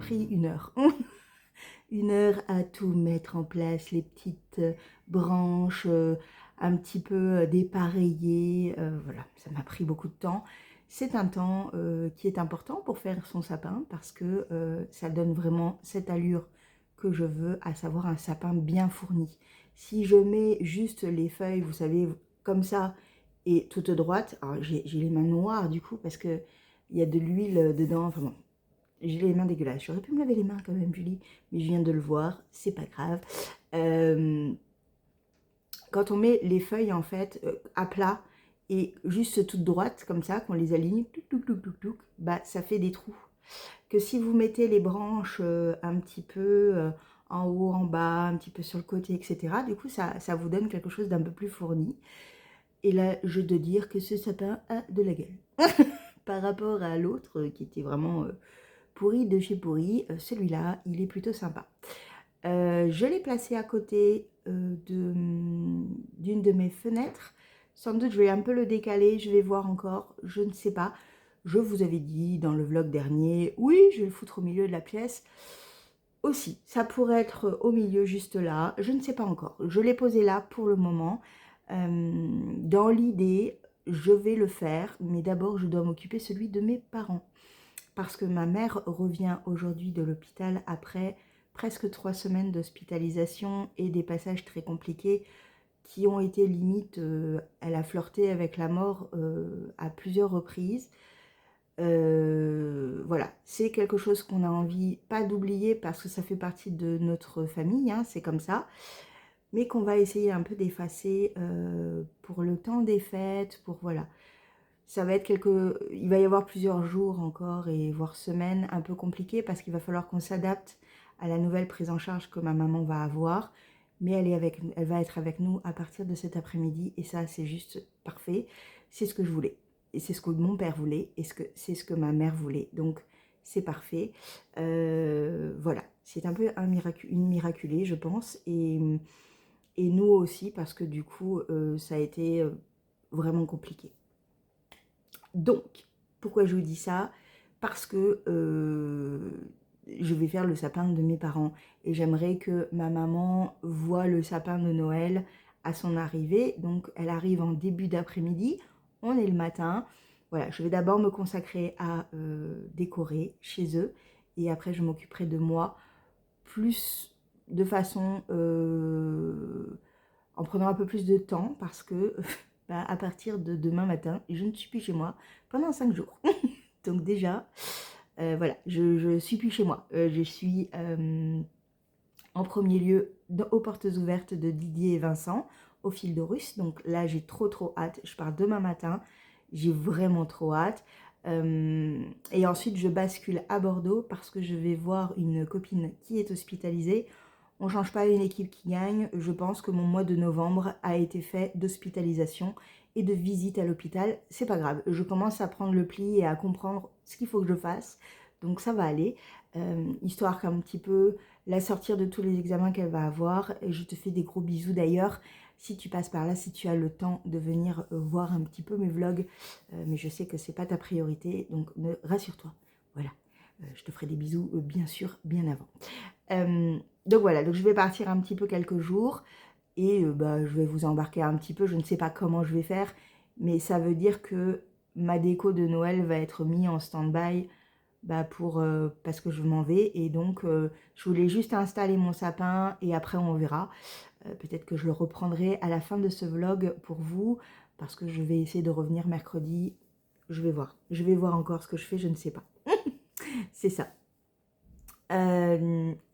pris 1 heure. 1 heure à tout mettre en place, les petites branches, un petit peu dépareillées, voilà, ça m'a pris beaucoup de temps. C'est un temps qui est important pour faire son sapin parce que ça donne vraiment cette allure que je veux, à savoir un sapin bien fourni. Si je mets juste les feuilles, vous savez, comme ça, et toute droite, alors j'ai les mains noires du coup parce que il y a de l'huile dedans, enfin bon, j'ai les mains dégueulasses. J'aurais pu me laver les mains quand même, Julie, mais je viens de le voir, c'est pas grave. Quand on met les feuilles en fait à plat et juste toutes droites comme ça, qu'on les aligne, bah ça fait des trous. Que si vous mettez les branches un petit peu en haut, en bas, un petit peu sur le côté, etc., du coup ça vous donne quelque chose d'un peu plus fourni. Et là, je dois dire que ce sapin a de la gueule. Par rapport à l'autre qui était vraiment pourri de chez pourri, celui-là, il est plutôt sympa. Je l'ai placé à côté d'une de mes fenêtres. Sans doute, je vais un peu le décaler, je vais voir encore, je ne sais pas. Je vous avais dit dans le vlog dernier, oui, je vais le foutre au milieu de la pièce. Aussi, ça pourrait être au milieu, juste là, je ne sais pas encore. Je l'ai posé là pour le moment. Dans l'idée, je vais le faire, mais d'abord, je dois m'occuper celui de mes parents. Parce que ma mère revient aujourd'hui de l'hôpital après presque 3 semaines d'hospitalisation et des passages très compliqués qui ont été limite, elle a flirté avec la mort à plusieurs reprises. Voilà, c'est quelque chose qu'on a envie, pas d'oublier parce que ça fait partie de notre famille, hein, c'est comme ça, mais qu'on va essayer un peu d'effacer pour le temps des fêtes, pour voilà. Ça va être il va y avoir plusieurs jours encore et voire semaines un peu compliquées parce qu'il va falloir qu'on s'adapte à la nouvelle prise en charge que ma maman va avoir. Mais elle va être avec nous à partir de cet après-midi et ça, c'est juste parfait. C'est ce que je voulais. Et c'est ce que mon père voulait et c'est ce que ma mère voulait. Donc, c'est parfait. Voilà, c'est un peu une miraculée, je pense. Et nous aussi parce que du coup, ça a été vraiment compliqué. Donc, pourquoi je vous dis ça? Parce que je vais faire le sapin de mes parents et j'aimerais que ma maman voie le sapin de Noël à son arrivée. Donc, elle arrive en début d'après-midi, on est le matin. Voilà, je vais d'abord me consacrer à décorer chez eux et après je m'occuperai de moi plus de façon en prenant un peu plus de temps parce que bah, à partir de demain matin, je ne suis plus chez moi pendant 5 jours. Donc déjà, voilà, je suis plus chez moi. Je suis en premier lieu aux portes ouvertes de Didier et Vincent, au fil de Russe. Donc là, j'ai trop hâte. Je pars demain matin. J'ai vraiment trop hâte. Et ensuite, je bascule à Bordeaux parce que je vais voir une copine qui est hospitalisée. On ne change pas une équipe qui gagne. Je pense que mon mois de novembre a été fait d'hospitalisation et de visite à l'hôpital. C'est pas grave. Je commence à prendre le pli et à comprendre ce qu'il faut que je fasse. Donc ça va aller. Histoire qu'un petit peu la sortir de tous les examens qu'elle va avoir. Et je te fais des gros bisous d'ailleurs. Si tu passes par là, si tu as le temps de venir voir un petit peu mes vlogs. Mais je sais que c'est pas ta priorité. Donc rassure-toi. Voilà. Je te ferai des bisous bien sûr bien avant. Donc voilà, donc je vais partir un petit peu quelques jours et bah, je vais vous embarquer un petit peu, je ne sais pas comment je vais faire, mais ça veut dire que ma déco de Noël va être mise en stand-by bah, parce que je m'en vais et donc je voulais juste installer mon sapin et après on verra. Peut-être que je le reprendrai à la fin de ce vlog pour vous parce que je vais essayer de revenir mercredi, je vais voir encore ce que je fais, je ne sais pas. C'est ça.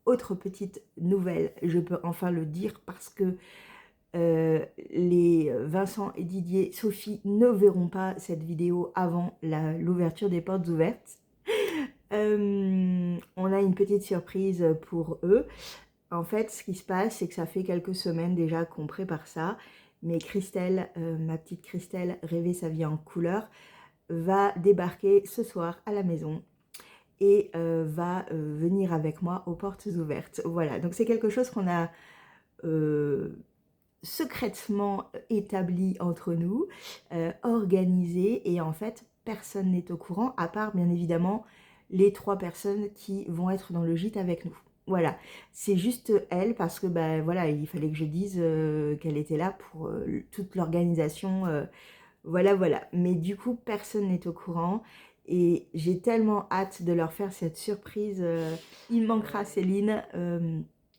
Autre petite nouvelle, je peux enfin le dire parce que les Vincent et Didier, Sophie ne verront pas cette vidéo avant l'ouverture des portes ouvertes. On a une petite surprise pour eux. En fait, ce qui se passe, c'est que ça fait quelques semaines déjà qu'on prépare ça. Mais Christelle, ma petite Christelle, rêver sa vie en couleur, va débarquer ce soir à la maison et va venir avec moi aux portes ouvertes. Voilà, donc c'est quelque chose qu'on a secrètement établi entre nous, organisé, et en fait, personne n'est au courant, à part bien évidemment les 3 personnes qui vont être dans le gîte avec nous. Voilà, c'est juste elle parce que bah, voilà, il fallait que je dise qu'elle était là pour toute l'organisation. Voilà, voilà. Mais du coup, personne n'est au courant. Et j'ai tellement hâte de leur faire cette surprise. Il manquera Céline.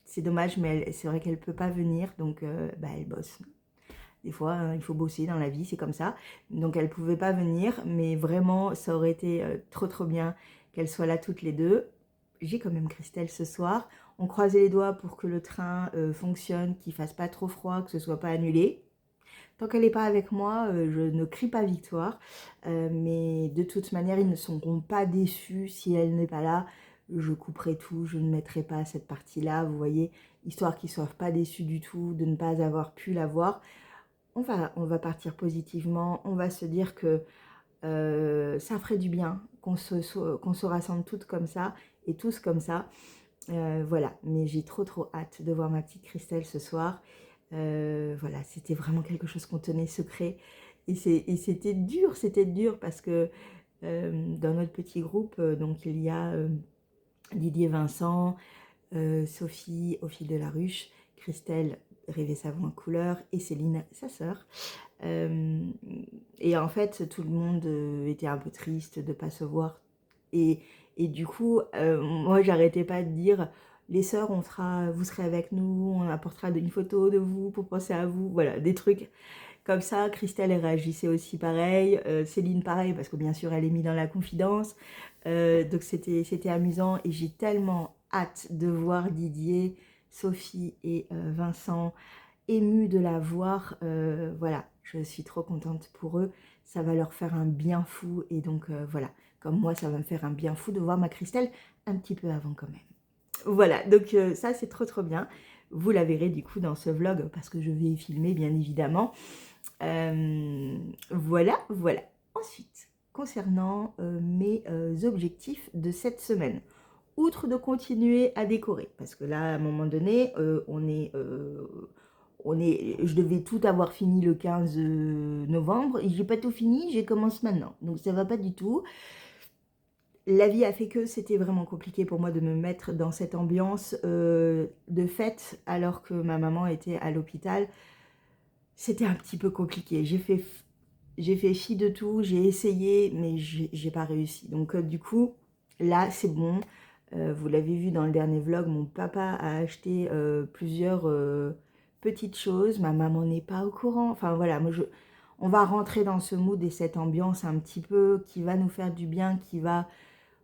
C'est dommage, mais c'est vrai qu'elle ne peut pas venir. Donc, bah, elle bosse. Des fois, il faut bosser dans la vie, c'est comme ça. Donc, elle ne pouvait pas venir. Mais vraiment, ça aurait été trop, trop bien qu'elles soient là toutes les deux. J'ai quand même Christelle ce soir. On croisait les doigts pour que le train fonctionne, qu'il ne fasse pas trop froid, que ce ne soit pas annulé. Tant qu'elle n'est pas avec moi, je ne crie pas victoire. Mais de toute manière, ils ne seront pas déçus si elle n'est pas là. Je couperai tout, je ne mettrai pas cette partie-là, vous voyez, histoire qu'ils ne soient pas déçus du tout de ne pas avoir pu la voir. On va partir positivement, on va se dire que ça ferait du bien qu'on se rassemble toutes comme ça et tous comme ça. Voilà, mais j'ai trop trop hâte de voir ma petite Christelle ce soir. Voilà, c'était vraiment quelque chose qu'on tenait secret. Et c'était dur parce que dans notre petit groupe, donc il y a Didier Vincent, Sophie au fil de la ruche, Christelle Rêver Savon en couleur et Céline, sa sœur. Et en fait, tout le monde était un peu triste de ne pas se voir. Et du coup, moi, j'arrêtais pas de dire, les sœurs, vous serez avec nous, on apportera une photo de vous pour penser à vous. Voilà, des trucs comme ça. Christelle, elle réagissait aussi pareil. Céline, pareil, parce que bien sûr, elle est mise dans la confidence. Donc, c'était amusant. Et j'ai tellement hâte de voir Didier, Sophie et Vincent émus de la voir. Voilà, je suis trop contente pour eux. Ça va leur faire un bien fou. Et donc, voilà, comme moi, ça va me faire un bien fou de voir ma Christelle un petit peu avant quand même. Voilà, donc ça, c'est trop, trop bien. Vous la verrez du coup dans ce vlog parce que je vais filmer, bien évidemment. Voilà, voilà. Ensuite, concernant mes objectifs de cette semaine, outre de continuer à décorer, parce que là, à un moment donné, je devais tout avoir fini le 15 novembre, et j'ai pas tout fini, j'ai commencé maintenant, donc ça va pas du tout. La vie a fait que c'était vraiment compliqué pour moi de me mettre dans cette ambiance de fête, alors que ma maman était à l'hôpital. C'était un petit peu compliqué, j'ai fait fi de tout, j'ai essayé, mais j'ai pas réussi. Donc du coup, là, c'est bon. Vous l'avez vu dans le dernier vlog, mon papa a acheté plusieurs petites choses. Ma maman n'est pas au courant. Enfin voilà, on va rentrer dans ce mood et cette ambiance un petit peu qui va nous faire du bien, qui va,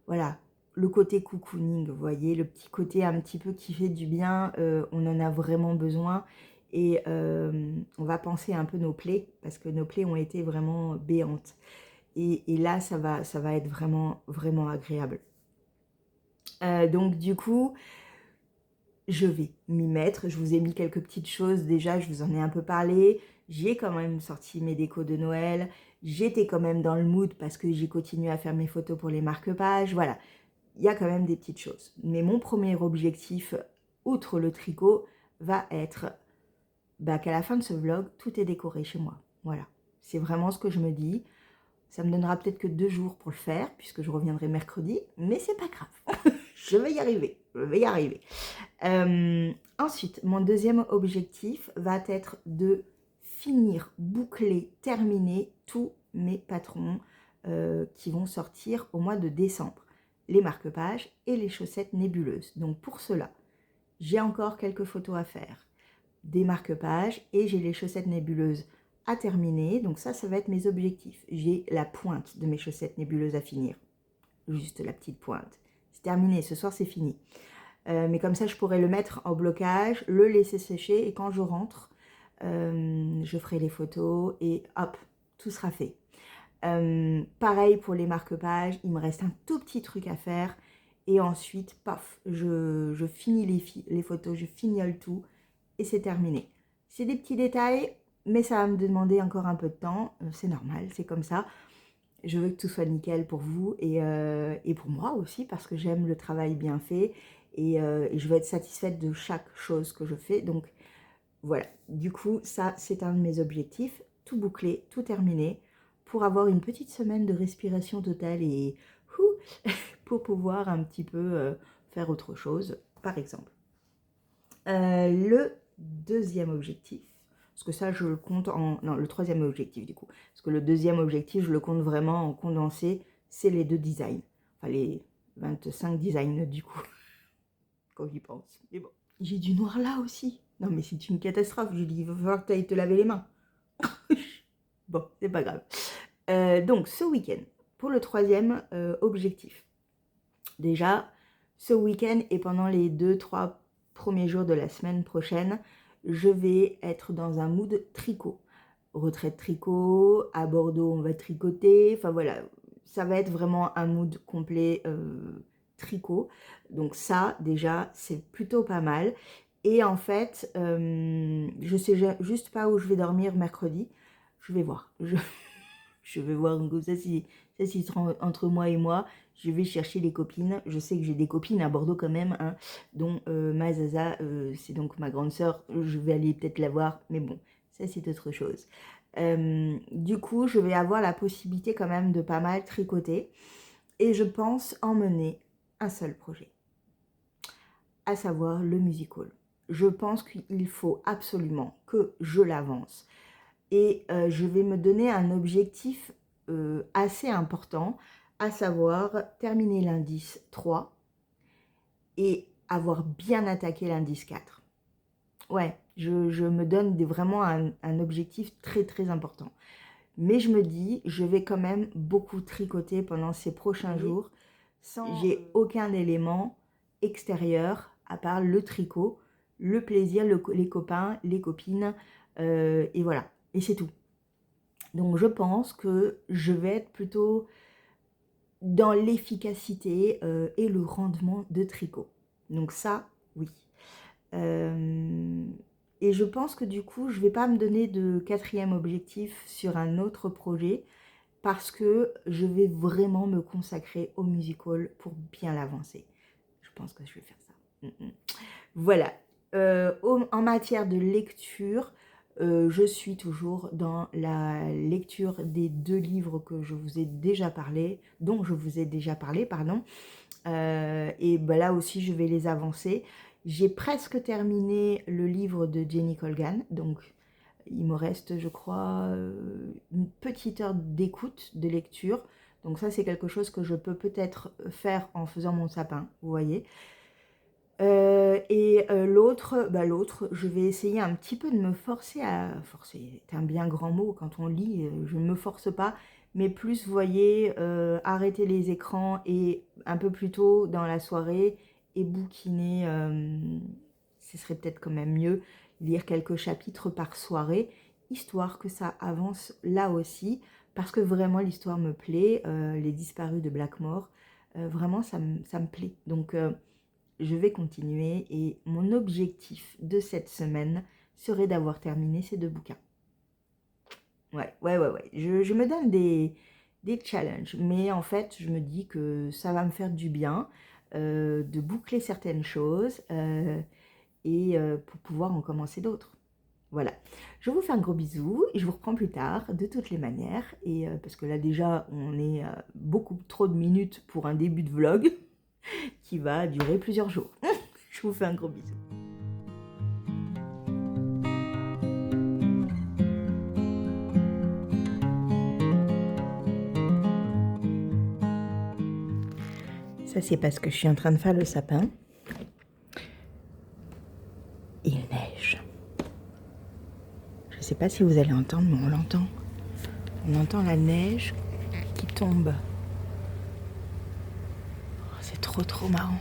voilà, le côté cocooning, vous voyez, le petit côté un petit peu qui fait du bien, on en a vraiment besoin. Et on va penser un peu nos plaies, parce que nos plaies ont été vraiment béantes. Et là, ça va être vraiment, vraiment agréable. Donc du coup, je vais m'y mettre. Je vous ai mis quelques petites choses. Déjà, je vous en ai un peu parlé. J'ai quand même sorti mes décos de Noël. J'étais quand même dans le mood parce que j'ai continué à faire mes photos pour les marque-pages. Voilà, il y a quand même des petites choses. Mais mon premier objectif, outre le tricot, va être qu'à la fin de ce vlog, tout est décoré chez moi. Voilà, c'est vraiment ce que je me dis. Ça me donnera peut-être que 2 jours pour le faire, puisque je reviendrai mercredi, mais c'est pas grave. Je vais y arriver, je vais y arriver. Ensuite, mon deuxième objectif va être de finir, boucler, terminer tous mes patrons qui vont sortir au mois de décembre. Les marque-pages et les chaussettes nébuleuses. Donc pour cela, j'ai encore quelques photos à faire. Des marque-pages et j'ai les chaussettes nébuleuses à terminer. Donc ça va être mes objectifs. J'ai la pointe de mes chaussettes nébuleuses à finir. Juste la petite pointe. C'est terminé, ce soir c'est fini. Mais comme ça, je pourrais le mettre en blocage, le laisser sécher et quand je rentre, je ferai les photos et hop, tout sera fait. Pareil pour les marque-pages, il me reste un tout petit truc à faire et ensuite, paf, je finis les photos, je fignole tout et c'est terminé. C'est des petits détails, mais ça va me demander encore un peu de temps, c'est normal, c'est comme ça. Je veux que tout soit nickel pour vous et pour moi aussi parce que j'aime le travail bien fait et je veux être satisfaite de chaque chose que je fais. Donc voilà, du coup ça c'est un de mes objectifs, tout bouclé, tout terminé pour avoir une petite semaine de respiration totale et pour pouvoir un petit peu faire autre chose, par exemple. Le deuxième objectif, parce que ça je le compte en... Non, le troisième objectif du coup, parce que le deuxième objectif je le compte vraiment en condensé, c'est les 2 designs, enfin les 25 designs du coup, quand j'y pense. Mais bon, j'ai du noir là aussi. Non mais c'est une catastrophe, Julie, il va falloir que tu ailles te laver les mains. Bon, c'est pas grave. Donc ce week-end, pour le troisième objectif. Déjà, ce week-end et pendant les 2-3 premiers jours de la semaine prochaine, je vais être dans un mood tricot. Retraite tricot, à Bordeaux on va tricoter, enfin voilà, ça va être vraiment un mood complet tricot. Donc ça, déjà, c'est plutôt pas mal. Et en fait, je sais juste pas où je vais dormir mercredi. Je vais voir. Je vais voir ça, ça sera entre moi et moi. Je vais chercher les copines. Je sais que j'ai des copines à Bordeaux quand même, hein, dont ma Zaza, c'est donc ma grande sœur. Je vais aller peut-être la voir, mais bon, ça c'est autre chose. Du coup, je vais avoir la possibilité quand même de pas mal tricoter. Et je pense emmener un seul projet, à savoir le musical. Je pense qu'il faut absolument que je l'avance. Et je vais me donner un objectif assez important, à savoir terminer l'indice 3 et avoir bien attaqué l'indice 4. Ouais, je me donne vraiment un objectif très très important. Mais je me dis, je vais quand même beaucoup tricoter pendant ces prochains jours. J'ai aucun élément extérieur à part le tricot, le plaisir, les copains, les copines, et voilà. Et c'est tout. Donc je pense que je vais être plutôt dans l'efficacité et le rendement de tricot. Donc ça, oui. Et je pense que du coup, je ne vais pas me donner de quatrième objectif sur un autre projet parce que je vais vraiment me consacrer au musical pour bien l'avancer. Je pense que je vais faire ça. Voilà. En matière de lecture, je suis toujours dans la lecture des 2 livres que je vous ai déjà parlé, dont je vous ai déjà parlé, pardon. Et ben là aussi, je vais les avancer. J'ai presque terminé le livre de Jenny Colgan, donc il me reste, je crois, une petite heure d'écoute, de lecture. Donc ça, c'est quelque chose que je peux peut-être faire en faisant mon sapin, vous voyez. L'autre, je vais essayer un petit peu de me forcer à... Forcer, c'est un bien grand mot, quand on lit, je ne me force pas, mais plus, vous voyez, arrêter les écrans et un peu plus tôt dans la soirée et bouquiner, ce serait peut-être quand même mieux, lire quelques chapitres par soirée, histoire que ça avance là aussi, parce que vraiment l'histoire me plaît, Les Disparus de Blackmore, vraiment ça me plaît, donc... je vais continuer et mon objectif de cette semaine serait d'avoir terminé ces 2 bouquins. Ouais. Je me donne des challenges, mais en fait, je me dis que ça va me faire du bien de boucler certaines choses et pour pouvoir en commencer d'autres. Voilà, je vous fais un gros bisou et je vous reprends plus tard de toutes les manières et parce que là déjà on est beaucoup trop de minutes pour un début de vlog qui va durer plusieurs jours. Je vous fais un gros bisou. Ça, c'est parce que je suis en train de faire le sapin. Il neige. Je ne sais pas si vous allez entendre, mais on l'entend. On entend la neige qui tombe. Oh, c'est trop marrant.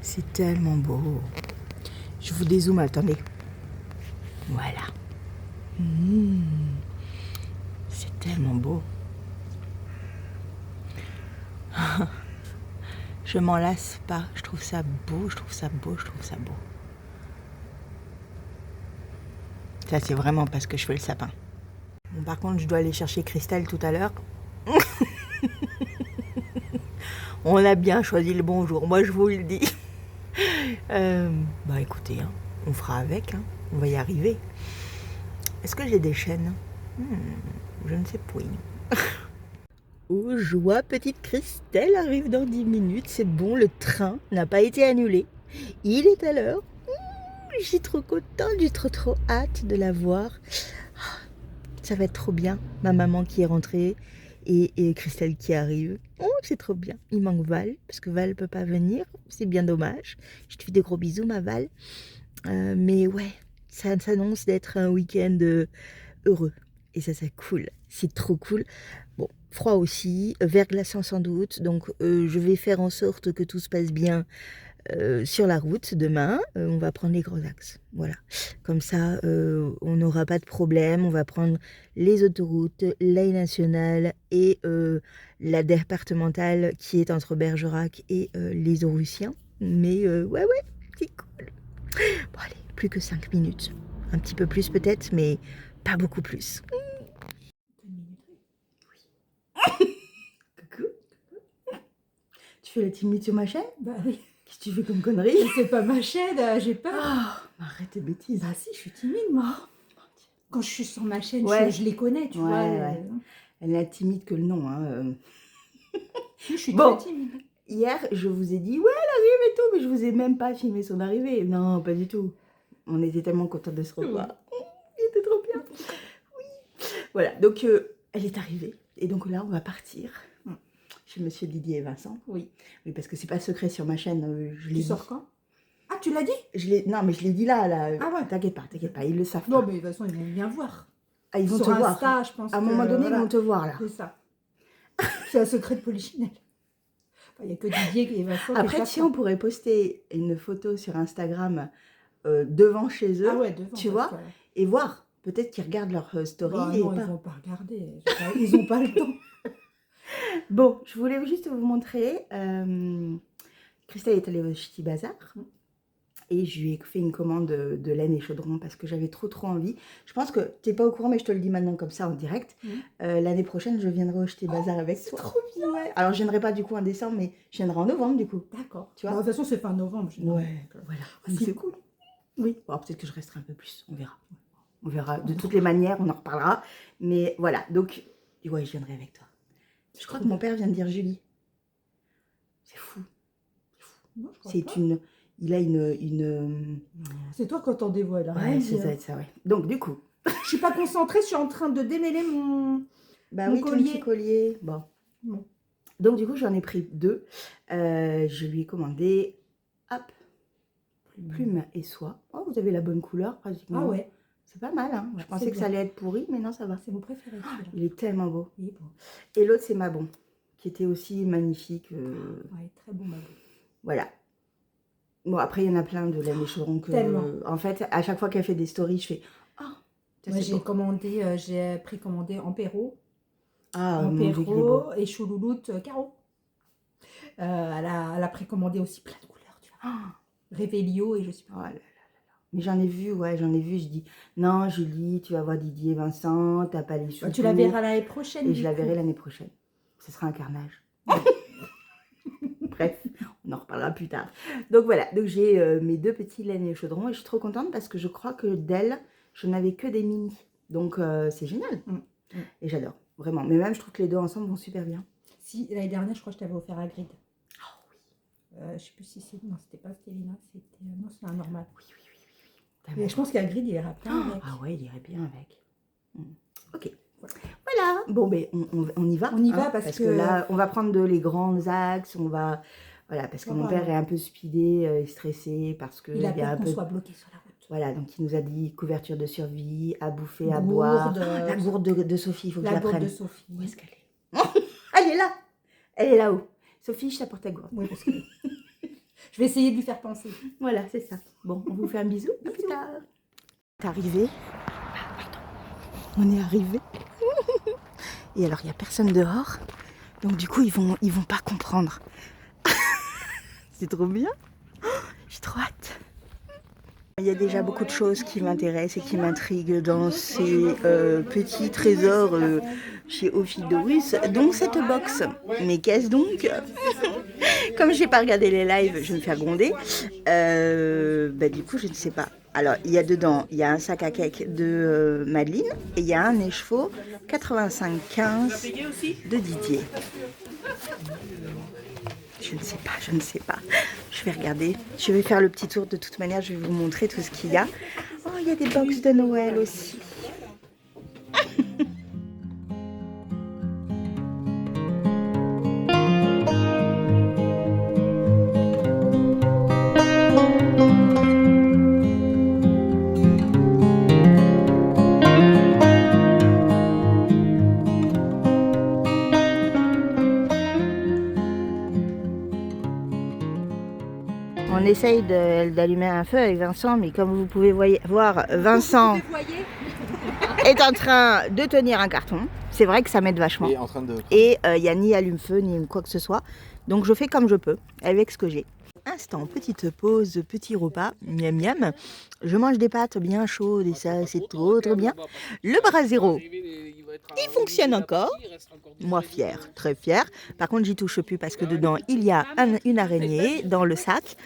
C'est tellement beau. Je vous dézoome, attendez. Voilà. C'est tellement beau. Je m'en lasse pas. Je trouve ça beau, je trouve ça beau, je trouve ça beau. Ça, c'est vraiment parce que je fais le sapin. Bon, par contre, je dois aller chercher Christelle tout à l'heure. On a bien choisi le bon jour, moi je vous le dis. Bah écoutez, hein, on fera avec, hein, on va y arriver. Est-ce que j'ai des chaînes? Je ne sais pas. Oh joie, petite Christelle arrive dans 10 minutes, c'est bon, le train n'a pas été annulé. Il est à l'heure. Je suis trop contente, j'ai trop hâte de la voir. Ça va être trop bien. Ma maman qui est rentrée et Christelle qui arrive. Oh, c'est trop bien. Il manque Val, parce que Val ne peut pas venir. C'est bien dommage. Je te fais des gros bisous, ma Val. Mais ouais, ça s'annonce d'être un week-end heureux. Et ça, c'est cool. C'est trop cool. Bon, froid aussi, verglaçant sans doute. Donc, je vais faire en sorte que tout se passe bien sur la route demain. On va prendre les grands axes. Voilà. Comme ça, on n'aura pas de problème. On va prendre les autoroutes, la nationale et la départementale qui est entre Bergerac et les Aurusiens. Mais ouais, c'est cool. Bon, allez, plus que 5 minutes. Un petit peu plus peut-être, mais pas beaucoup plus. Coucou. Tu fais la timide sur ma chaîne? Bah oui. Qu'est-ce que tu fais comme connerie? C'est pas ma chaîne, j'ai peur. Oh, arrête tes bêtises. Bah si, je suis timide moi. Quand je suis sur ma chaîne, Ouais. je les connais, tu vois. Ouais. Elle est timide que le nom. Hein. Je suis Bon. très timide. Hier, je vous ai dit, ouais, elle arrive et tout, mais je vous ai même pas filmé son arrivée. Non, pas du tout. On était tellement contents de se revoir. Il était trop bien. Oui. Voilà, donc elle est arrivée. Et donc là, on va partir chez Monsieur Didier et Vincent. Oui. Oui, parce que c'est pas secret sur ma chaîne. Tu sors quand? Ah, tu l'as dit? Non, mais je l'ai dit là. Ah ouais. T'inquiète pas, ils le savent pas. Non, mais de toute façon, ils vont bien voir. Ah, ils vont sur te Insta, voir. Je pense à un moment donné, voilà. Ils vont te voir là. C'est ça. C'est un secret de Polichinelle. Il n'y a que Didier et Vincent. Après, si on pourrait poster une photo sur Instagram devant chez eux, devant, tu vois, et voir. Peut-être qu'ils regardent leur story. Bah, et non, ils vont pas regarder. Ils n'ont pas le temps. Bon, je voulais juste vous montrer. Christelle est allée au Ch'ti Bazar. Et je lui ai fait une commande de laine et chaudron parce que j'avais trop envie. Je pense que tu n'es pas au courant, mais je te le dis maintenant comme ça en direct. L'année prochaine, je viendrai au Ch'ti Bazar avec toi. C'est trop bien. Ouais. Alors, je viendrai pas du coup en décembre, mais je viendrai en novembre du coup. D'accord. Tu vois, de toute façon, c'est fin novembre. Ouais, voilà. C'est cool. Oui. Bon, peut-être que je resterai un peu plus. On verra. On verra. De toutes les manières, on en reparlera. Mais voilà. Donc, ouais, je viendrai avec toi. Je crois que mon père vient de dire Julie. C'est fou. C'est une... Il a une... C'est toi quand on dévoile. Ouais, c'est ça, ouais. Donc, du coup... Je suis pas concentrée, je suis en train de démêler mon oui, collier. Ton petit collier. Bon. Donc, du coup, j'en ai pris 2. Je lui ai commandé, hop, plume et soie. Oh, vous avez la bonne couleur, pratiquement. Ah ouais. C'est pas mal, hein. Ouais, je pensais que ça allait être pourri, mais non, ça va. C'est mon préféré. Il est tellement beau. Il est beau. Et l'autre, c'est Mabon, qui était aussi magnifique. Ouais, très bon Mabon. Voilà. Bon, après, il y en a plein de laine et chaudron que... en fait, à chaque fois qu'elle fait des stories, je fais... Oh, moi, j'ai précommandé Ampero. Ampero et Choulouloute Caro. Elle a précommandé aussi plein de couleurs, tu vois. Révélio et je suis pas... Oh là là là. Mais j'en ai vu, je dis, non, Julie, tu vas voir Didier et Vincent, t'as pas les sous. Tu la verras l'année prochaine. Et je la verrai l'année prochaine. Ce sera un carnage. Bref, on en reparlera plus tard. Donc voilà, donc j'ai mes 2 petits laines et chaudrons et je suis trop contente parce que je crois que d'elle, je n'avais que des mini. Donc c'est génial. Et j'adore, vraiment. Mais même, je trouve que les 2 ensemble vont super bien. Si, l'année dernière, je crois que je t'avais offert à Grid. Ah oui. Je sais plus si c'est... Non, c'était pas Stélina, c'était... Non, c'est un normal. Oui. Mais je pense qu'à Grid, il irait bien avec. Ah ouais, il irait bien avec. Ok. Voilà. Bon, ben, on y va. On y va parce que là, on va prendre les grands axes. On va... Voilà, parce que mon père est un peu speedé et stressé parce que... Il a peur qu'on soit bloqué sur la route. Voilà, donc il nous a dit couverture de survie, à bouffer, à boire. La gourde de Sophie, il faut que je la prenne. La gourde de Sophie. Où est-ce qu'elle est? Elle est là. Elle est là-haut. Sophie, je t'apporte ta gourde. Oui, parce que... je vais essayer de lui faire penser. Voilà, c'est ça. Bon, on vous fait un bisou. À plus tard. T'es arrivé? On est arrivé. Et alors, il n'y a personne dehors. Donc, du coup, ils vont pas comprendre. C'est trop bien. J'ai trop hâte. Il y a déjà beaucoup de choses qui m'intéressent et qui m'intriguent dans ces petits trésors chez Ophidorus, dont cette box. Mais qu'est-ce donc? Comme je n'ai pas regardé les lives, je vais me faire gronder. Du coup, je ne sais pas. Alors, il y a dedans, il y a un sac à cake de Madeleine et il y a un écheveau 85-15 de Didier. Je ne sais pas, je ne sais pas. Je vais regarder. Je vais faire le petit tour de toute manière. Je vais vous montrer tout ce qu'il y a. Oh, il y a des box de Noël aussi. On essaye d'allumer un feu avec Vincent, mais comme vous pouvez voir, Vincent est en train de tenir un carton. C'est vrai que ça m'aide vachement. Et il n'y a ni allume-feu, ni quoi que ce soit. Donc je fais comme je peux, avec ce que j'ai. Instant, petite pause, petit repas, miam miam. Je mange des pâtes bien chaudes et ça, c'est trop bien. Le Brasero, il fonctionne encore. Moi, fière, très fière. Par contre, j'y touche plus parce que dedans, il y a une araignée dans le sac.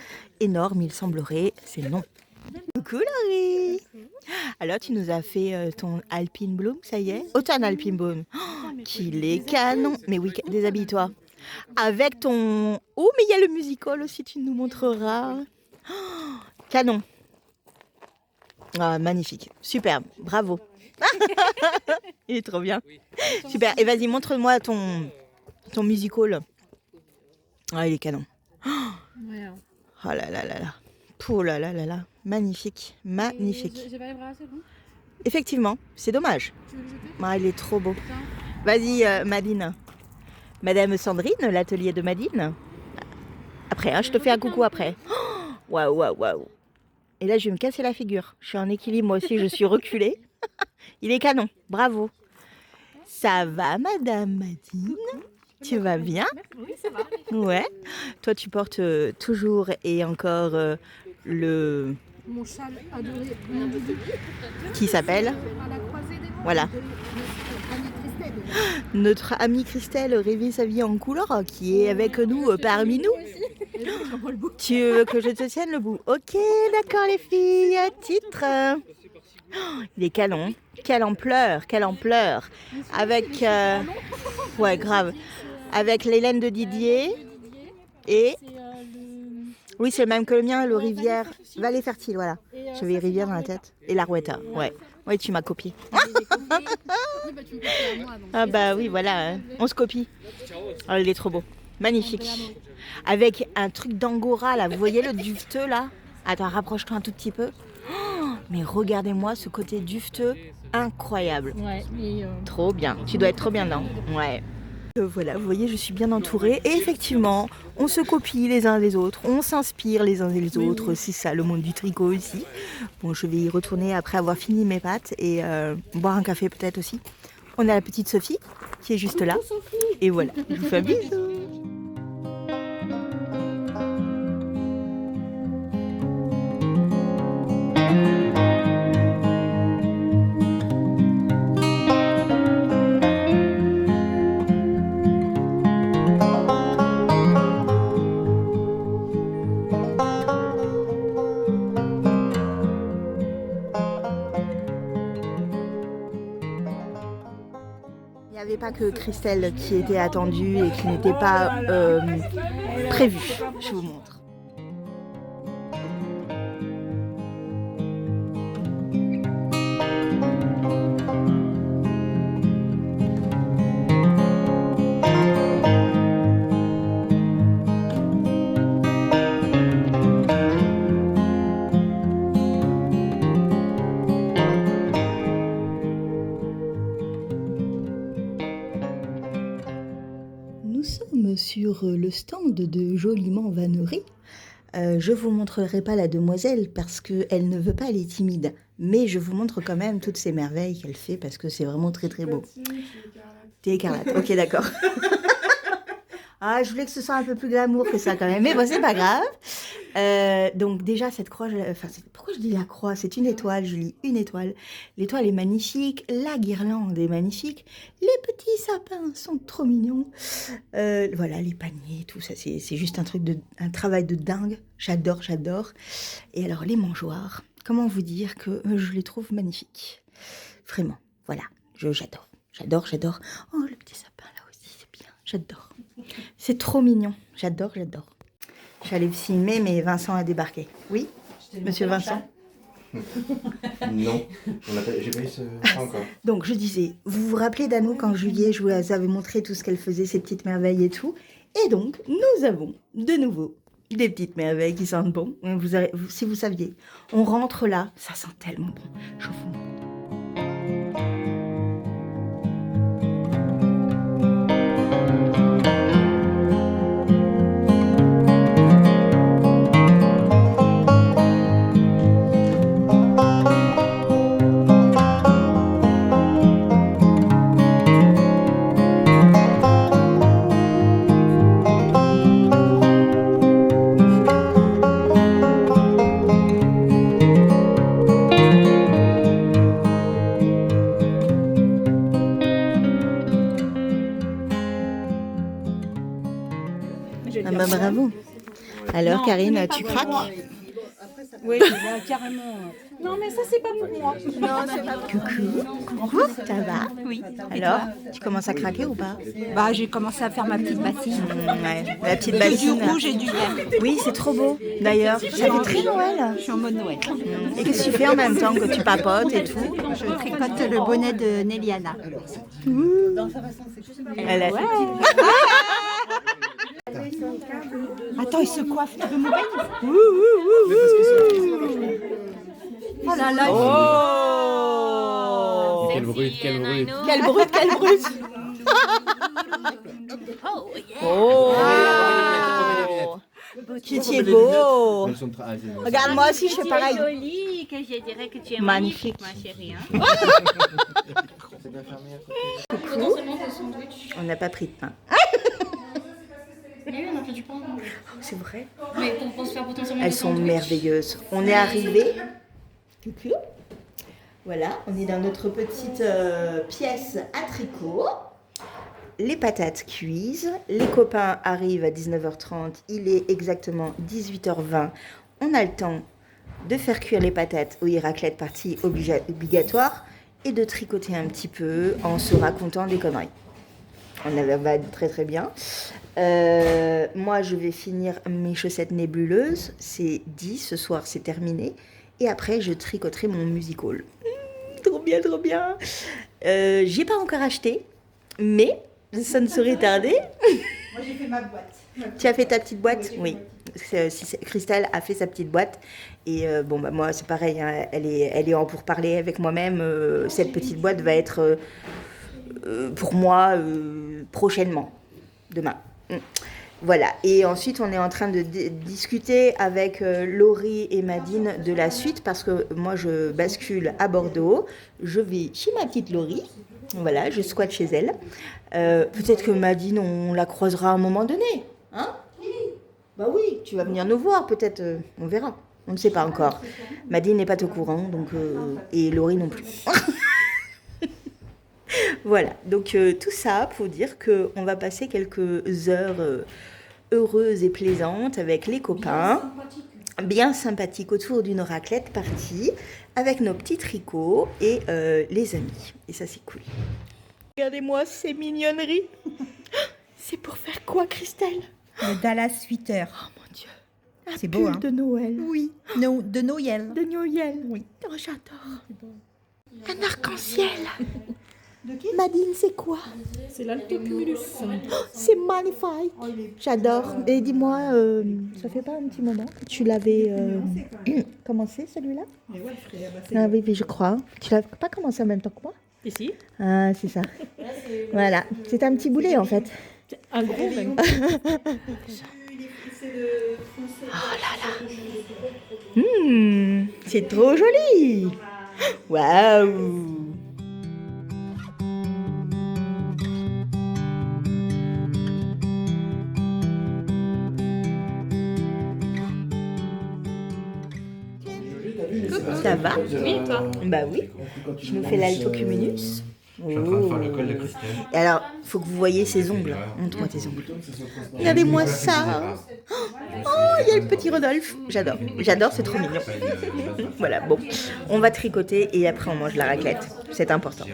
Énorme, il semblerait. C'est non. Coucou Laurie. Alors, tu nous as fait ton Alpine Bloom, ça y est? Automne Alpine Bloom. Oh, qu'il est canon. Mais oui, déshabille-toi. Avec ton... Oh, mais il y a le musical aussi, tu nous montreras. Oh, canon. Ah, magnifique. Superbe. Bravo. Il est trop bien. Super. Et vas-y, montre-moi ton musical. Ah, il est canon. Oh là là là là. Oh là là là là. Magnifique. Magnifique. J'ai pas les bras assez longs. Effectivement, c'est dommage. Tu veux le jeter? Ah, il est trop beau. Vas-y, Madine. Madame Sandrine, l'atelier de Madine. Après, hein, je te fais un coucou après. Waouh, waouh, waouh. Et là, je vais me casser la figure. Je suis en équilibre, moi aussi, je suis reculée. Il est canon, bravo. Ça va, Madame Madine? Tu vas bien? Oui, ça va. Ouais. Toi, tu portes toujours et encore le... Mon châle adoré. Qui s'appelle? À la croisée des monts. Voilà. Notre amie Christelle rêvait sa vie en couleur qui est avec nous parmi nous. Tu veux que je te tienne le bout? Ok, d'accord les filles, titre. Oh, il est canon. Quelle ampleur, quelle ampleur. Avec... ouais, grave. Avec l'Hélène de Didier et... Oui, c'est le même que le mien, le Rivière... Vallée Fertile, voilà. J'avais Rivière dans la tête. Et la Rouetta, ouais. Ouais, tu m'as copié. Ah bah oui, voilà, on se copie. Oh, il est trop beau. Magnifique. Avec un truc d'angora, là. Vous voyez le duveteux, là? Attends, rapproche-toi un tout petit peu. Oh, mais regardez-moi ce côté duveteux. Incroyable. Ouais, mais trop bien. Tu dois être trop bien dedans. Ouais. Voilà, vous voyez, je suis bien entourée. Et effectivement, on se copie les uns les autres. On s'inspire les uns des autres. C'est ça, le monde du tricot aussi. Bon, je vais y retourner après avoir fini mes pâtes et boire un café peut-être aussi. On a la petite Sophie qui est juste là. Et voilà, je vous fais un bisou. Il n'y avait pas que Christelle qui était attendue et qui n'était pas prévue. Je vous montre. Nous sommes sur le stand de Joliment Vannerie. Je vous montrerai pas la demoiselle parce qu'elle ne veut pas, elle est timide. Mais je vous montre quand même toutes ces merveilles qu'elle fait parce que c'est vraiment très très beau. T'es écarlate, ok d'accord. Ah, je voulais que ce soit un peu plus glamour que ça quand même, mais bon, c'est pas grave. Donc déjà, cette croix, pourquoi je dis la croix? C'est une étoile, Julie, une étoile. L'étoile est magnifique, la guirlande est magnifique, les petits sapins sont trop mignons. Voilà, les paniers, tout ça, c'est juste un travail de dingue. J'adore, j'adore. Et alors, les mangeoires. comment vous dire que je les trouve magnifiques. Vraiment, voilà, j'adore. J'adore. Oh, le petit sapin là aussi, c'est bien, j'adore. C'est trop mignon, j'adore. J'allais vous filmer, mais Vincent a débarqué. Oui, monsieur Vincent? Non, j'ai pas eu ça encore. Donc, je disais, vous vous rappelez d'Anou quand Juliet, je vous avais montré tout ce qu'elle faisait, ses petites merveilles et tout. Et donc, nous avons de nouveau des petites merveilles qui sentent bon. Si vous saviez, on rentre là, ça sent tellement bon. Je vous montre. Ah bah bravo. Alors Karine, tu craques? Oui, carrément. Non, mais ça, c'est pas pour moi. Non, c'est pas pour moi. Coucou, ça va? Oui. Alors, tu commences à craquer ou pas? Bah, j'ai commencé à faire ma petite bassine. Ouais, la petite Du bassine. rouge et du vert. Oui, c'est trop beau. D'ailleurs, ça fait très Noël. Je suis en mode Noël. Et qu'est-ce que tu fais en même temps que tu papotes et tout? Je tricote le bonnet de Néliana. Elle a... Attends, il se coiffe. Tu veux mon peigne? Oh là là. Oh, Quelle brute. quelle brute. Oh, tu es beau. Regarde, moi aussi je fais pareil. Jolie, que je dirais que tu es Magnifique. magnifique, ma chérie. Hein. Coucou. On n'a pas pris de pain. Mais oui, on a fait du pain. C'est vrai. Mais pour se faire potentiellement Elles des sont sandwichs. merveilleuses. On est arrivé. Coucou. Voilà, on est dans notre petite pièce à tricot. Les patates cuisent. Les copains arrivent à 19h30. Il est exactement 18h20. On a le temps de faire cuire les patates au raclette, partie obligatoire, et de tricoter un petit peu en se racontant des conneries. On va très très bien. Moi, je vais finir mes chaussettes nébuleuses. C'est dit, ce soir, c'est terminé. Et après, je tricoterai mon musical. Trop bien, trop bien. J'ai pas encore acheté, mais ça ne saurait tarder. Moi, j'ai fait ma boîte. Tu as fait ta petite boîte? Oui. Christelle a fait sa petite boîte. Et bon, bah, moi, c'est pareil. Hein, elle est en pourparlers avec moi-même. Cette petite boîte va être pour moi prochainement, demain. Voilà, et ensuite on est en train de discuter avec Laurie et Madine de la suite parce que moi je bascule à Bordeaux, je vais chez ma petite Laurie, voilà, je squatte chez elle. Peut-être que Madine on la croisera à un moment donné, hein? Bah oui, tu vas venir nous voir peut-être, on verra, on ne sait pas encore. Madine n'est pas au courant, donc, et Laurie non plus. Voilà, donc tout ça pour dire qu'on va passer quelques heures heureuses et plaisantes avec les copains, bien sympathiques autour d'une raclette partie, avec nos petits tricots et les amis. Et ça, c'est cool. Regardez-moi ces mignonneries. C'est pour faire quoi, Christelle? Le Dallas Sweater. Oh mon Dieu. C'est beau, hein? De Noël. Oui. No, de Noël. De Noël. Oui. Oh, j'adore. Un arc-en-ciel. De qui? Madine, c'est quoi? C'est l'altocumulus. C'est magnifique. J'adore. Et dis-moi, ça fait pas un petit moment que tu l'avais commencé celui-là? Mais ouais, frère, bah, Ah oui, je crois. Tu l'as pas commencé en même temps que moi? Ici. Ah, c'est ça. Voilà. C'est un petit boulet en fait. Un gros même. C'est trop joli. Waouh. Ça va? Oui, et toi? Bah oui. Je nous fais l'altocumulus. Je suis en train de faire le col de Christelle. Et alors, faut que vous voyez ses ongles. Montre-moi tes ongles. Regardez-moi ça. Oh, il y a le petit Rodolphe. J'adore. J'adore, c'est trop mignon. Voilà, bon. On va tricoter et après on mange la raclette. C'est important.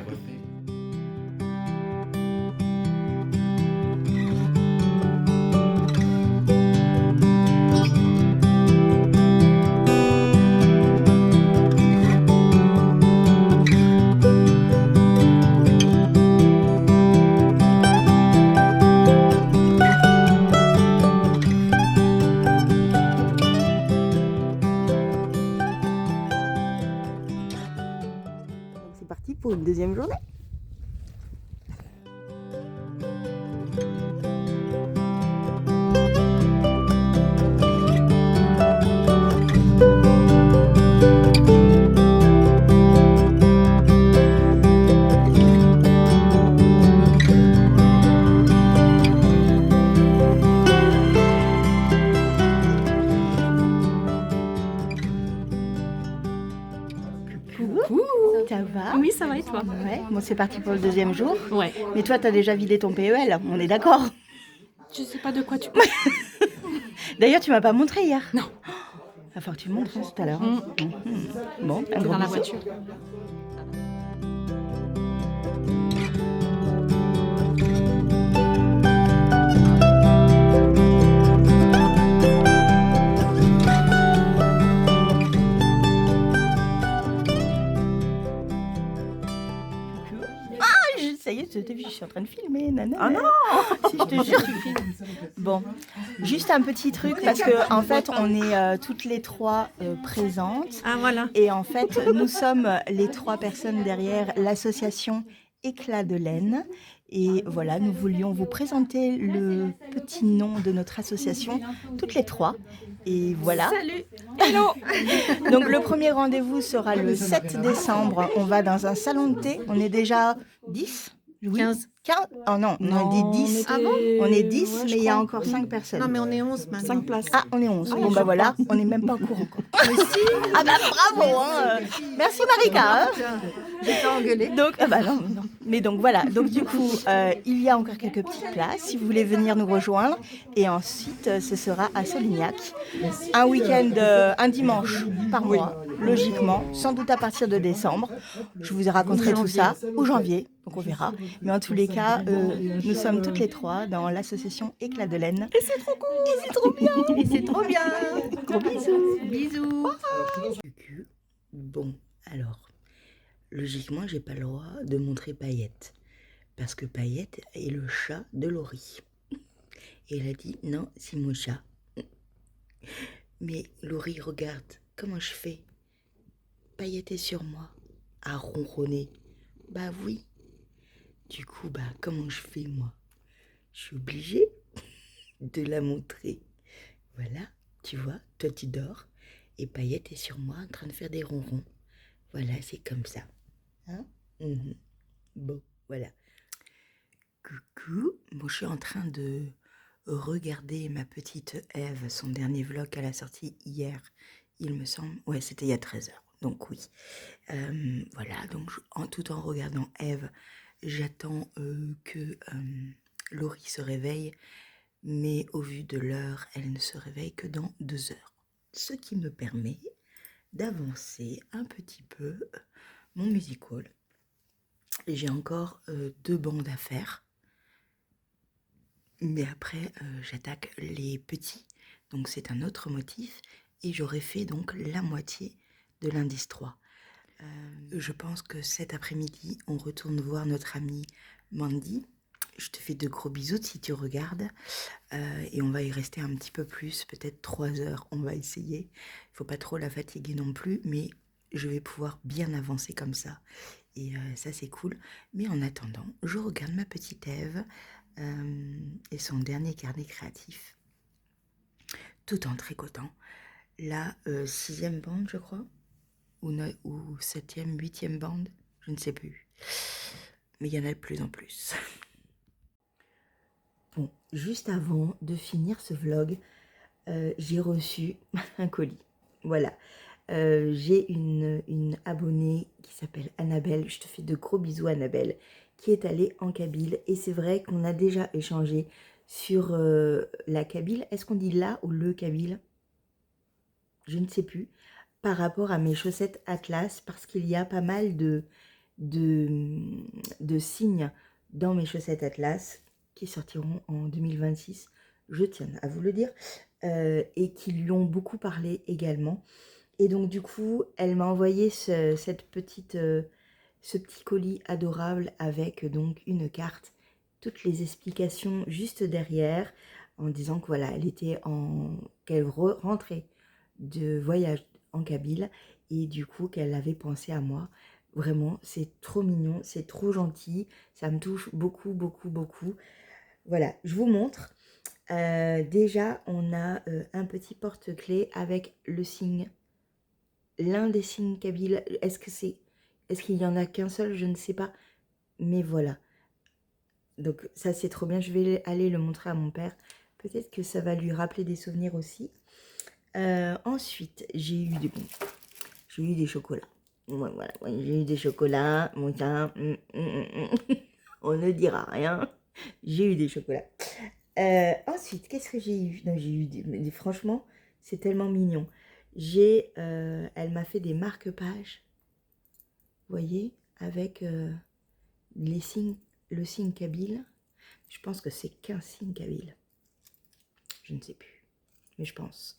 C'est parti pour une deuxième journée. Coucou, ça va? Oui, ça va et toi? Ouais, bon c'est parti pour le deuxième jour. Ouais. Mais toi t'as déjà vidé ton PEL, on est d'accord? Je sais pas de quoi tu parles. D'ailleurs tu m'as pas montré hier. Non. Il va falloir que tu le montres tout à l'heure. Bon, un gros Dans la bisou. voiture. Ça y est, je suis en train de filmer, nana. Ah non. Si, je te jure. Bon, juste un petit truc parce que en fait, on est toutes les trois présentes. Ah voilà. Et en fait, nous sommes les trois personnes derrière l'association Éclat de laine. Et voilà, nous voulions vous présenter le petit nom de notre association, toutes les trois. Et voilà. Salut. Hello. Donc le premier rendez-vous sera le 7 décembre. On va dans un salon de thé. On est déjà 10 oui. 15. Oh non, on est 10. Ah bon? On est 10, mais il y a encore 5 personnes. Non, mais on est 11 maintenant. 5 places. Ah, on est 11. Bon, bah voilà, on n'est même pas au courant. Ah bah bravo hein. Merci Marika hein. J'étais engueulée. Donc, ah bah non, non. Mais donc voilà, donc du coup, il y a encore quelques petites places si vous voulez venir nous rejoindre. Et ensuite, ce sera à Solignac. Un week-end, un dimanche par mois, logiquement, sans doute à partir de décembre. Je vous raconterai tout ça, ou janvier, donc on verra. Mais en tous les cas, nous sommes toutes les trois dans l'association Éclat de laine. Et c'est trop cool. Et c'est trop bien. Et c'est trop bien. Gros bisous. Bisous. Bon, alors, logiquement, j'ai pas le droit de montrer Paillette. Parce que Paillette est le chat de Laurie. Et elle a dit, non, c'est mon chat. Mais Laurie, regarde, comment je fais? Paillette est sur moi, à ronronner. Bah oui. Du coup, bah, comment je fais, moi? Je suis obligée de la montrer. Voilà, tu vois, toi tu dors, et Paillette est sur moi en train de faire des ronrons. Voilà, c'est comme ça. Hein? Bon, voilà. Coucou, moi je suis en train de regarder ma petite Ève, son dernier vlog qu'elle a sorti hier, il me semble. Ouais, c'était il y a 13 heures, donc oui. Voilà, donc tout en regardant Ève, j'attends que Laurie se réveille, mais au vu de l'heure, elle ne se réveille que dans 2 heures. Ce qui me permet d'avancer un petit peu mon musical. J'ai encore 2 bandes à faire. Mais après, j'attaque les petits. Donc c'est un autre motif. Et j'aurai fait donc la moitié de l'indice 3. Je pense que cet après-midi, on retourne voir notre amie Mandy. Je te fais de gros bisous si tu regardes. Et on va y rester un petit peu plus, peut-être 3 heures. On va essayer. Il ne faut pas trop la fatiguer non plus. Mais je vais pouvoir bien avancer comme ça. Et ça, c'est cool. Mais en attendant, je regarde ma petite Ève et son dernier carnet créatif. Tout en tricotant. La 6e bande, je crois. Ou 7e, 8e bande. Je ne sais plus. Mais il y en a de plus en plus. Bon, juste avant de finir ce vlog, j'ai reçu un colis. Voilà. J'ai une abonnée qui s'appelle Annabelle. Je te fais de gros bisous, Annabelle, qui est allée en Kabyle. Et c'est vrai qu'on a déjà échangé sur la Kabyle. Est-ce qu'on dit là ou le Kabyle? Je ne sais plus. Par rapport à mes chaussettes Atlas, parce qu'il y a pas mal de signes dans mes chaussettes Atlas qui sortiront en 2026, je tiens à vous le dire, et qui lui ont beaucoup parlé également. Et donc du coup, elle m'a envoyé ce petit colis adorable avec donc une carte, toutes les explications juste derrière, en disant que voilà, qu'elle rentrait de voyage en Kabyle et du coup qu'elle avait pensé à moi. Vraiment, c'est trop mignon, c'est trop gentil, ça me touche beaucoup, beaucoup, beaucoup. Voilà, je vous montre. Déjà, on a un petit porte-clés avec le signe, l'un des signes kabyles. Est-ce qu'il y en a qu'un seul? Je ne sais pas. Mais voilà. Donc ça, c'est trop bien. Je vais aller le montrer à mon père. Peut-être que ça va lui rappeler des souvenirs aussi. Ensuite, j'ai eu des chocolats. Ouais, voilà, ouais, j'ai eu des chocolats. Mon teint, on ne dira rien. J'ai eu des chocolats. Ensuite, qu'est-ce que j'ai eu? Non, j'ai eu franchement, c'est tellement mignon. Elle m'a fait des marque-pages, vous voyez, avec le signe kabyle. Je pense que c'est qu'un signe kabyle. Je ne sais plus, mais je pense.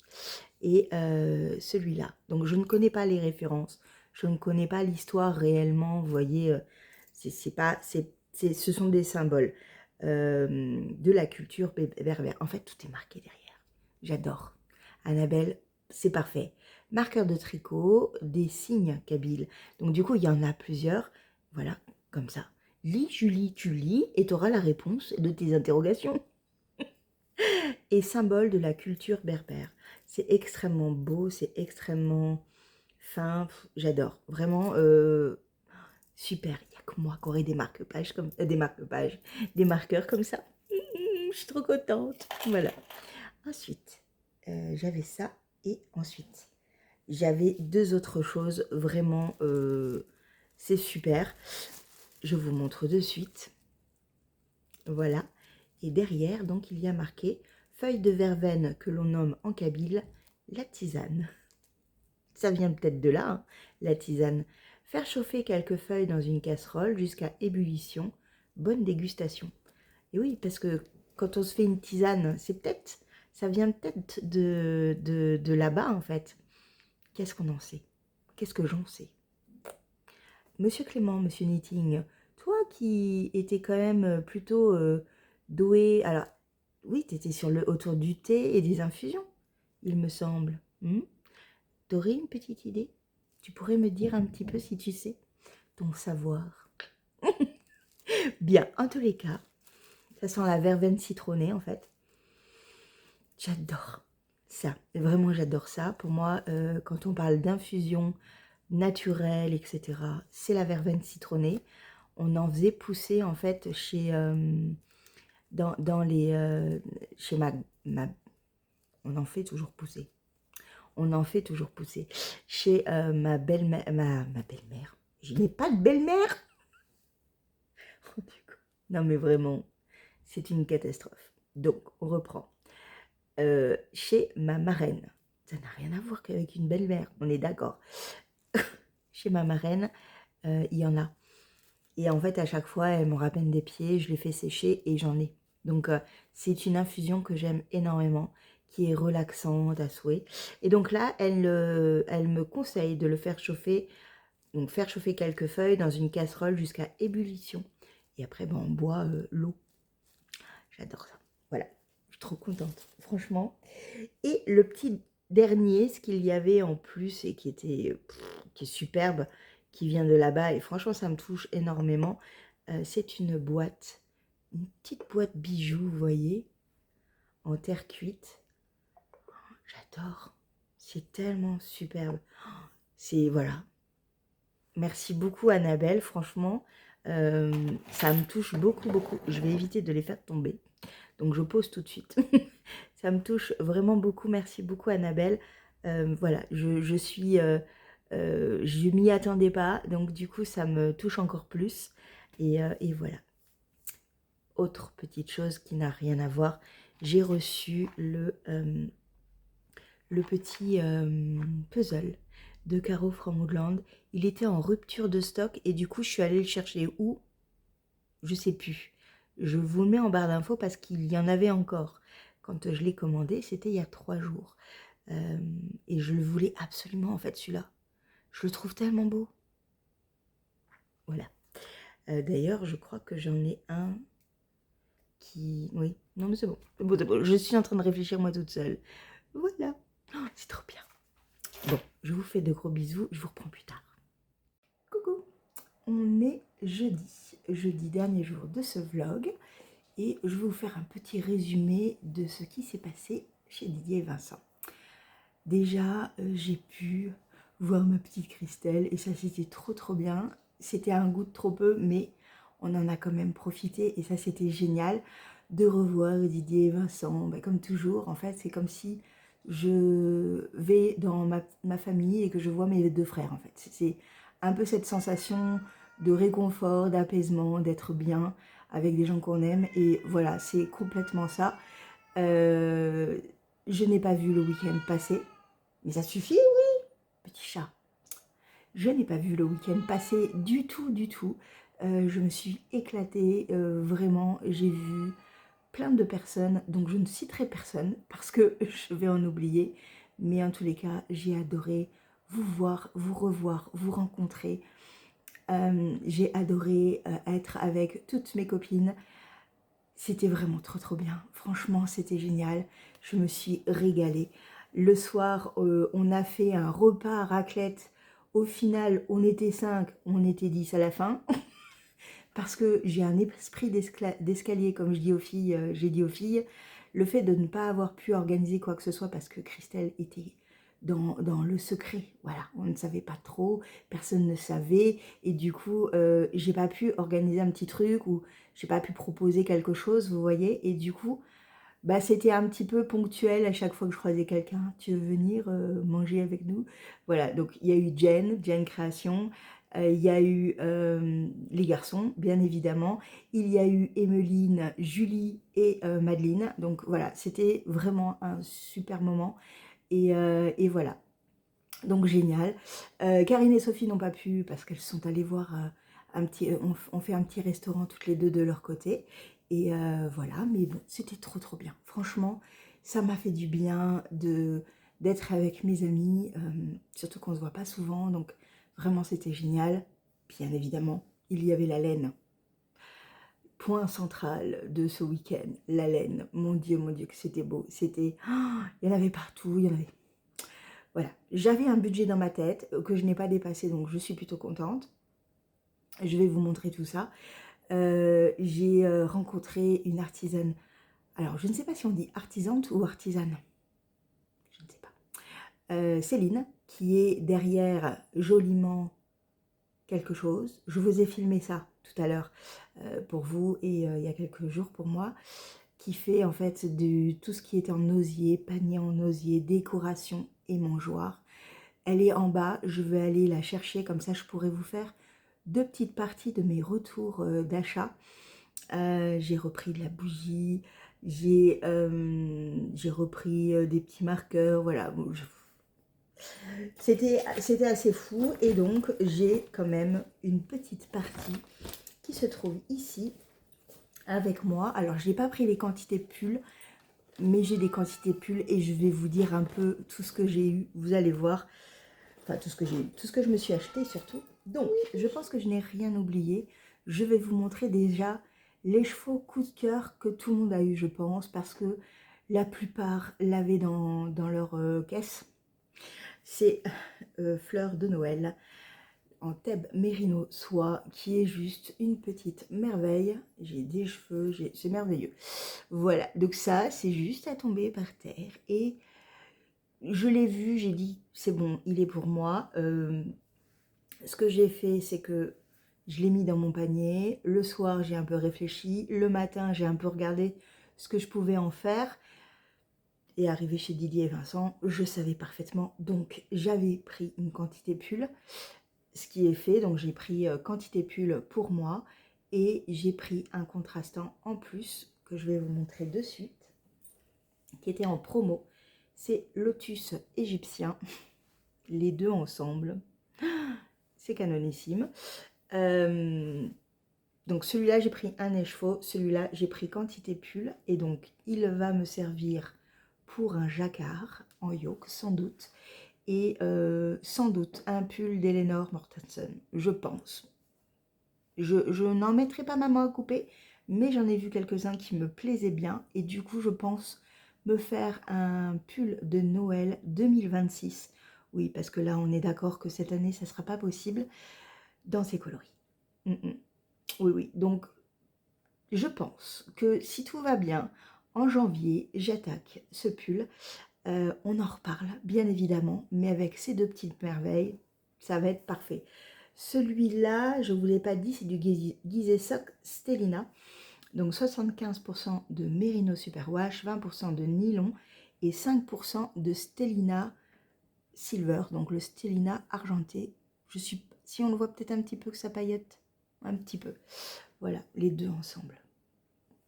Et celui-là. Donc, je ne connais pas les références. Je ne connais pas l'histoire réellement. Vous voyez, ce sont des symboles de la culture berbère. En fait, tout est marqué derrière. J'adore. Annabelle, c'est parfait. Marqueur de tricot, des signes kabyles. Donc, du coup, il y en a plusieurs. Voilà, comme ça. Lis, Julie, tu lis et tu auras la réponse de tes interrogations. Et symbole de la culture berbère. C'est extrêmement beau, c'est extrêmement fin. J'adore. Vraiment, super. Il n'y a que moi qui aurais des marque-pages comme des marqueurs comme ça. Je suis trop contente. Voilà. Ensuite, j'avais ça. Et ensuite, j'avais deux autres choses. Vraiment, c'est super. Je vous montre de suite. Voilà. Et derrière, donc, il y a marqué feuille de verveine que l'on nomme en kabyle la tisane. Ça vient peut-être de là, hein, la tisane. Faire chauffer quelques feuilles dans une casserole jusqu'à ébullition. Bonne dégustation. Et oui, parce que quand on se fait une tisane, ça vient peut-être de là-bas, en fait. Qu'est-ce qu'on en sait? Qu'est-ce que j'en sais? Monsieur Clément, Monsieur Knitting, toi qui étais quand même plutôt doué, alors oui, tu étais autour du thé et des infusions, il me semble. T'aurais une petite idée? Tu pourrais me dire un petit peu si tu sais ton savoir. Bien, en tous les cas, ça sent la verveine citronnée en fait. J'adore ça, vraiment j'adore ça. Pour moi, quand on parle d'infusion naturelle, etc., c'est la verveine citronnée. On en faisait pousser en fait chez chez on en fait toujours pousser. On en fait toujours pousser chez ma belle-mère. Ma belle-mère. Je n'ai pas de belle-mère. Non mais vraiment, c'est une catastrophe. Donc, on reprend. Chez ma marraine. Ça n'a rien à voir qu'avec une belle-mère, on est d'accord. Chez ma marraine, il y en a. Et en fait, à chaque fois, elle me rappelle des pieds, je les fais sécher et j'en ai. Donc, c'est une infusion que j'aime énormément, qui est relaxante à souhait. Et donc là, elle me conseille de le faire chauffer, donc faire chauffer quelques feuilles dans une casserole jusqu'à ébullition. Et après, ben, on boit l'eau. J'adore ça. Voilà, je suis trop contente, franchement. Et le petit dernier, ce qu'il y avait en plus et qui est superbe, qui vient de là-bas, et franchement, ça me touche énormément, c'est une petite boîte bijoux, vous voyez, en terre cuite. J'adore, c'est tellement superbe. C'est, voilà. Merci beaucoup, Annabelle, franchement, ça me touche beaucoup, beaucoup. Je vais éviter de les faire tomber, donc je pose tout de suite. Ça me touche vraiment beaucoup, merci beaucoup, Annabelle. Voilà, je m'y attendais pas, donc du coup ça me touche encore plus. Et voilà. Autre petite chose qui n'a rien à voir, j'ai reçu le petit puzzle de Caro from Woodland. Il était en rupture de stock et du coup je suis allée le chercher où? Je sais plus. Je vous le mets en barre d'infos parce qu'il y en avait encore. Quand je l'ai commandé, c'était il y a 3 jours. Et je le voulais absolument en fait celui-là. Je le trouve tellement beau. Voilà. D'ailleurs, je crois que j'en ai un qui... Oui, non mais c'est bon. C'est bon, c'est bon. Je suis en train de réfléchir moi toute seule. Voilà. Oh, c'est trop bien. Bon, je vous fais de gros bisous. Je vous reprends plus tard. Coucou. On est jeudi. Jeudi, dernier jour de ce vlog. Et je vais vous faire un petit résumé de ce qui s'est passé chez Didier et Vincent. Déjà, j'ai pu voir ma petite Christelle et ça c'était trop bien. C'était un goût de trop peu, mais on en a quand même profité et ça c'était génial de revoir Didier et Vincent. Bah, comme toujours, en fait, c'est comme si je vais dans ma famille et que je vois mes 2 frères, en fait. C'est un peu cette sensation de réconfort, d'apaisement, d'être bien avec des gens qu'on aime. Et voilà, c'est complètement ça. Je n'ai pas vu le week-end passer. Mais ça suffit, oui, petit chat. Je n'ai pas vu le week-end passer du tout, du tout. Je me suis éclatée, vraiment. J'ai vu plein de personnes, donc je ne citerai personne parce que je vais en oublier. Mais en tous les cas, j'ai adoré vous voir, vous revoir, vous rencontrer. J'ai adoré être avec toutes mes copines. C'était vraiment trop bien. Franchement, c'était génial. Je me suis régalée. Le soir, on a fait un repas à raclette. Au final, on était 5, on était 10 à la fin. Parce que j'ai un esprit d'escalier, comme je dis aux filles, j'ai dit aux filles. Le fait de ne pas avoir pu organiser quoi que ce soit parce que Christelle était dans le secret. Voilà, on ne savait pas trop, personne ne savait. Et du coup, j'ai pas pu organiser un petit truc ou j'ai pas pu proposer quelque chose, vous voyez. Et du coup, bah, c'était un petit peu ponctuel à chaque fois que je croisais quelqu'un. Tu veux venir manger avec nous? Voilà, donc il y a eu Jen Création, il y a eu les garçons, bien évidemment. Il y a eu Emeline, Julie et Madeleine. Donc voilà, c'était vraiment un super moment. Et voilà, donc génial. Karine et Sophie n'ont pas pu parce qu'elles sont allées voir on fait un petit restaurant toutes les deux de leur côté. Et voilà, mais bon, c'était trop bien. Franchement, ça m'a fait du bien d'être avec mes amis, surtout qu'on ne se voit pas souvent. Donc vraiment, c'était génial. Bien évidemment, il y avait la laine. Point central de ce week-end, la laine. Mon Dieu, que c'était beau. C'était, oh, il y en avait partout, il y en avait. Voilà, j'avais un budget dans ma tête que je n'ai pas dépassé, donc je suis plutôt contente. Je vais vous montrer tout ça. J'ai rencontré une artisane. Alors, je ne sais pas si on dit artisante ou artisane. Je ne sais pas. Céline, qui est derrière joliment quelque chose. Je vous ai filmé ça tout à l'heure pour vous et il y a quelques jours pour moi. Qui fait en fait tout ce qui est en osier, panier en osier, décoration et mangeoire. Elle est en bas, je vais aller la chercher, comme ça je pourrai vous faire 2 petites parties de mes retours d'achat. J'ai repris de la bougie, j'ai repris des petits marqueurs, voilà. Bon, c'était assez fou et donc j'ai quand même une petite partie qui se trouve ici avec moi. Alors je n'ai pas pris les quantités de pulls, mais j'ai des quantités de pulls et je vais vous dire un peu tout ce que j'ai eu, vous allez voir. Enfin, tout ce que j'ai eu, tout ce que je me suis acheté surtout. Donc, je pense que je n'ai rien oublié. Je vais vous montrer déjà les chevaux coup de cœur que tout le monde a eu, je pense, parce que la plupart l'avaient dans leur caisse. C'est Fleur de Noël en Thèbes Mérino Soie, qui est juste une petite merveille. J'ai des cheveux, c'est merveilleux. Voilà, donc ça, c'est juste à tomber par terre et je l'ai vu, j'ai dit, c'est bon, il est pour moi. Ce que j'ai fait, c'est que je l'ai mis dans mon panier. Le soir, j'ai un peu réfléchi. Le matin, j'ai un peu regardé ce que je pouvais en faire. Et arrivé chez Didier et Vincent, je savais parfaitement. Donc j'avais pris une quantité pull, ce qui est fait. Donc j'ai pris quantité pull pour moi et j'ai pris un contrastant en plus que je vais vous montrer de suite, qui était en promo. C'est Lotus égyptien, les deux ensemble. C'est canonissime. Donc celui-là j'ai pris un écheveau, celui-là j'ai pris quantité pull et donc il va me servir pour un jacquard en yoke sans doute et sans doute un pull d'Eleanor Mortensen, je pense. Je n'en mettrai pas ma main à couper, mais j'en ai vu quelques-uns qui me plaisaient bien et du coup je pense me faire un pull de Noël 2026. Oui, parce que là on est d'accord que cette année ça ne sera pas possible dans ces coloris. Oui, oui, donc je pense que si tout va bien, en janvier, j'attaque ce pull. On en reparle, bien évidemment, mais avec ces deux petites merveilles, ça va être parfait. Celui-là, je ne vous l'ai pas dit, c'est du Gizeh Sock Stellina. Donc 75% de Merino Superwash, 20% de nylon et 5% de Stellina Silver, donc le Stellina argenté. Si on le voit peut-être un petit peu que ça paillette, un petit peu. Voilà, les deux ensemble.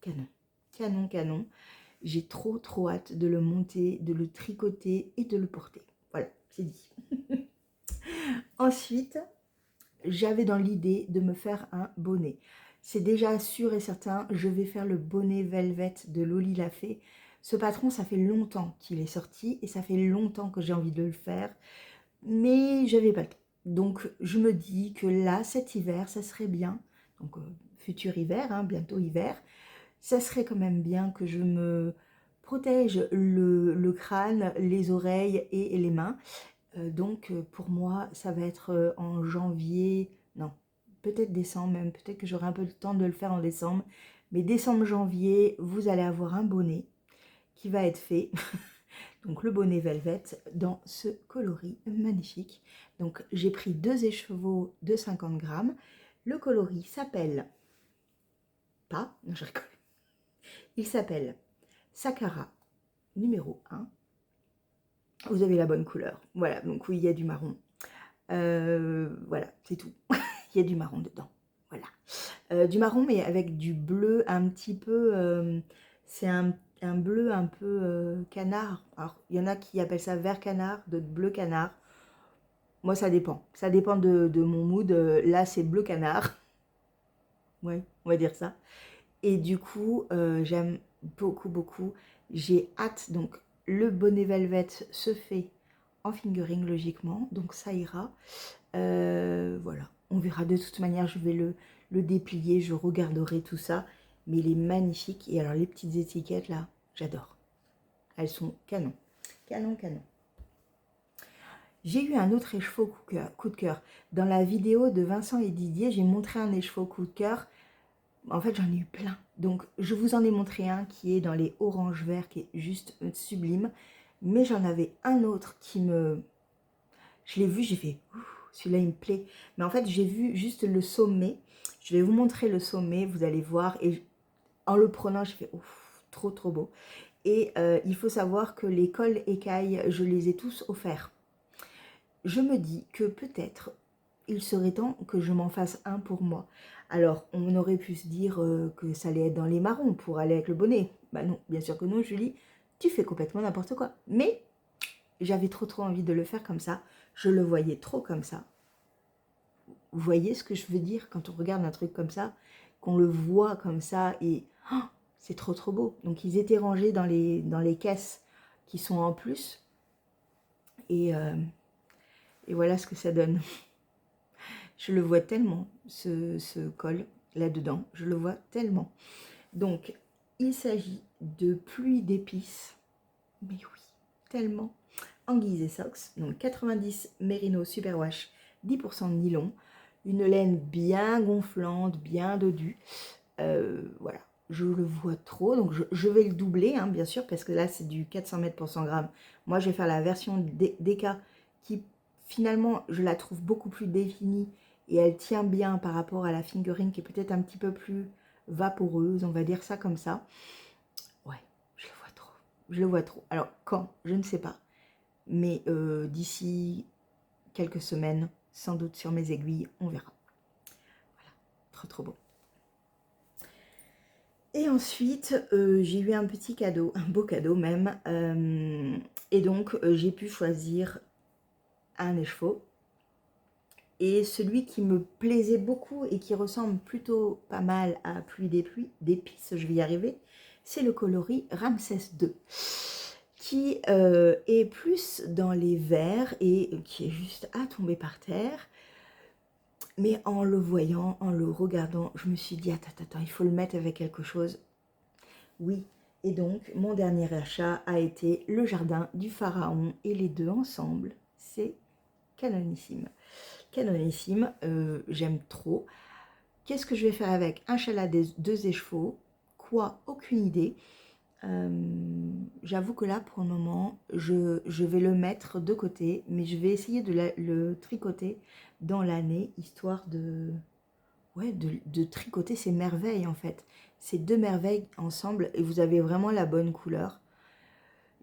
Canon, canon, canon. J'ai trop hâte de le monter, de le tricoter et de le porter. Voilà, c'est dit. Ensuite, j'avais dans l'idée de me faire un bonnet. C'est déjà sûr et certain, je vais faire le bonnet Velvet de Loli Lafay. Ce patron, ça fait longtemps qu'il est sorti et ça fait longtemps que j'ai envie de le faire, mais j'avais pas le temps. Donc, je me dis que là, cet hiver, ça serait bien. Donc, futur hiver, hein, bientôt hiver, ça serait quand même bien que je me protège le crâne, les oreilles et les mains. Donc pour moi, ça va être en janvier, non, peut-être décembre même, peut-être que j'aurai un peu de temps de le faire en décembre. Mais décembre-janvier, vous allez avoir un bonnet qui va être fait. Donc le bonnet Velvet dans ce coloris magnifique. Donc j'ai pris 2 écheveaux de 50 grammes. Le coloris s'appelle... Pas, non je rigole. Il s'appelle Sakara numéro 1. Vous avez la bonne couleur. Voilà, donc oui, il y a du marron. Voilà, c'est tout. Il y a du marron dedans. Voilà. Du marron, mais avec du bleu un petit peu... c'est un bleu un peu canard. Alors, il y en a qui appellent ça vert canard, d'autres bleu canard. Moi, ça dépend. Ça dépend de mon mood. Là, c'est bleu canard. Ouais, on va dire ça. Et du coup, j'aime beaucoup. J'ai hâte. Donc, le bonnet Velvet se fait en fingering, logiquement. Donc, ça ira. Voilà. On verra. De toute manière, je vais le déplier. Je regarderai tout ça. Mais il est magnifique. Et alors, les petites étiquettes, là, j'adore. Elles sont canon. Canon. J'ai eu un autre écheveau coup de cœur. Dans la vidéo de Vincent et Didier, j'ai montré un écheveau coup de cœur. En fait, j'en ai eu plein. Donc, je vous en ai montré un qui est dans les orange vert, qui est juste sublime. Mais j'en avais un autre qui me... Je l'ai vu, j'ai fait... Celui-là, il me plaît. Mais en fait, j'ai vu juste le sommet. Je vais vous montrer le sommet, vous allez voir. Et en le prenant, j'ai fait... Trop beau. Et il faut savoir que les cols écailles, je les ai tous offerts. Je me dis que peut-être il serait temps que je m'en fasse un pour moi. Alors, on aurait pu se dire que ça allait être dans les marrons pour aller avec le bonnet. Bah non, bien sûr que non, Julie, tu fais complètement n'importe quoi. Mais j'avais trop envie de le faire comme ça. Je le voyais trop comme ça. Vous voyez ce que je veux dire quand on regarde un truc comme ça, qu'on le voit comme ça et c'est trop beau. Donc, ils étaient rangés dans les caisses qui sont en plus. Et voilà ce que ça donne. Je le vois tellement, ce col là-dedans. Je le vois tellement. Donc, il s'agit de pluie d'épices. Mais oui, tellement. En Gizeh Socks. Donc, 90 Merino Superwash, 10% de nylon. Une laine bien gonflante, bien dodue. Voilà. Je le vois trop. Donc, je vais le doubler, hein, bien sûr, parce que là, c'est du 400 mètres pour 100 grammes. Moi, je vais faire la version DK qui, finalement, je la trouve beaucoup plus définie. Et elle tient bien par rapport à la fingering qui est peut-être un petit peu plus vaporeuse, on va dire ça comme ça. Ouais, je le vois trop. je le vois trop. Alors, quand? Je ne sais pas. Mais d'ici quelques semaines, sans doute sur mes aiguilles, on verra. Voilà, trop trop beau. Et ensuite, j'ai eu un petit cadeau, un beau cadeau même. Et donc, j'ai pu choisir un écheveau. Et celui qui me plaisait beaucoup et qui ressemble plutôt pas mal à Pluie d'épices, je vais y arriver, c'est le coloris Ramsès II, qui est plus dans les verts et qui est juste à tomber par terre. Mais en le voyant, en le regardant, je me suis dit, attends, il faut le mettre avec quelque chose. Oui, et donc mon dernier achat a été le jardin du pharaon et les deux ensemble. C'est canonissime. Canonissime, j'aime trop. Qu'est-ce que je vais faire avec? Inch'Allah, des 2 écheveaux. Quoi? Aucune idée. J'avoue que là, pour le moment, je vais le mettre de côté, mais je vais essayer de le tricoter dans l'année, histoire de, ouais, de tricoter ces merveilles, en fait. Ces 2 merveilles ensemble, et vous avez vraiment la bonne couleur.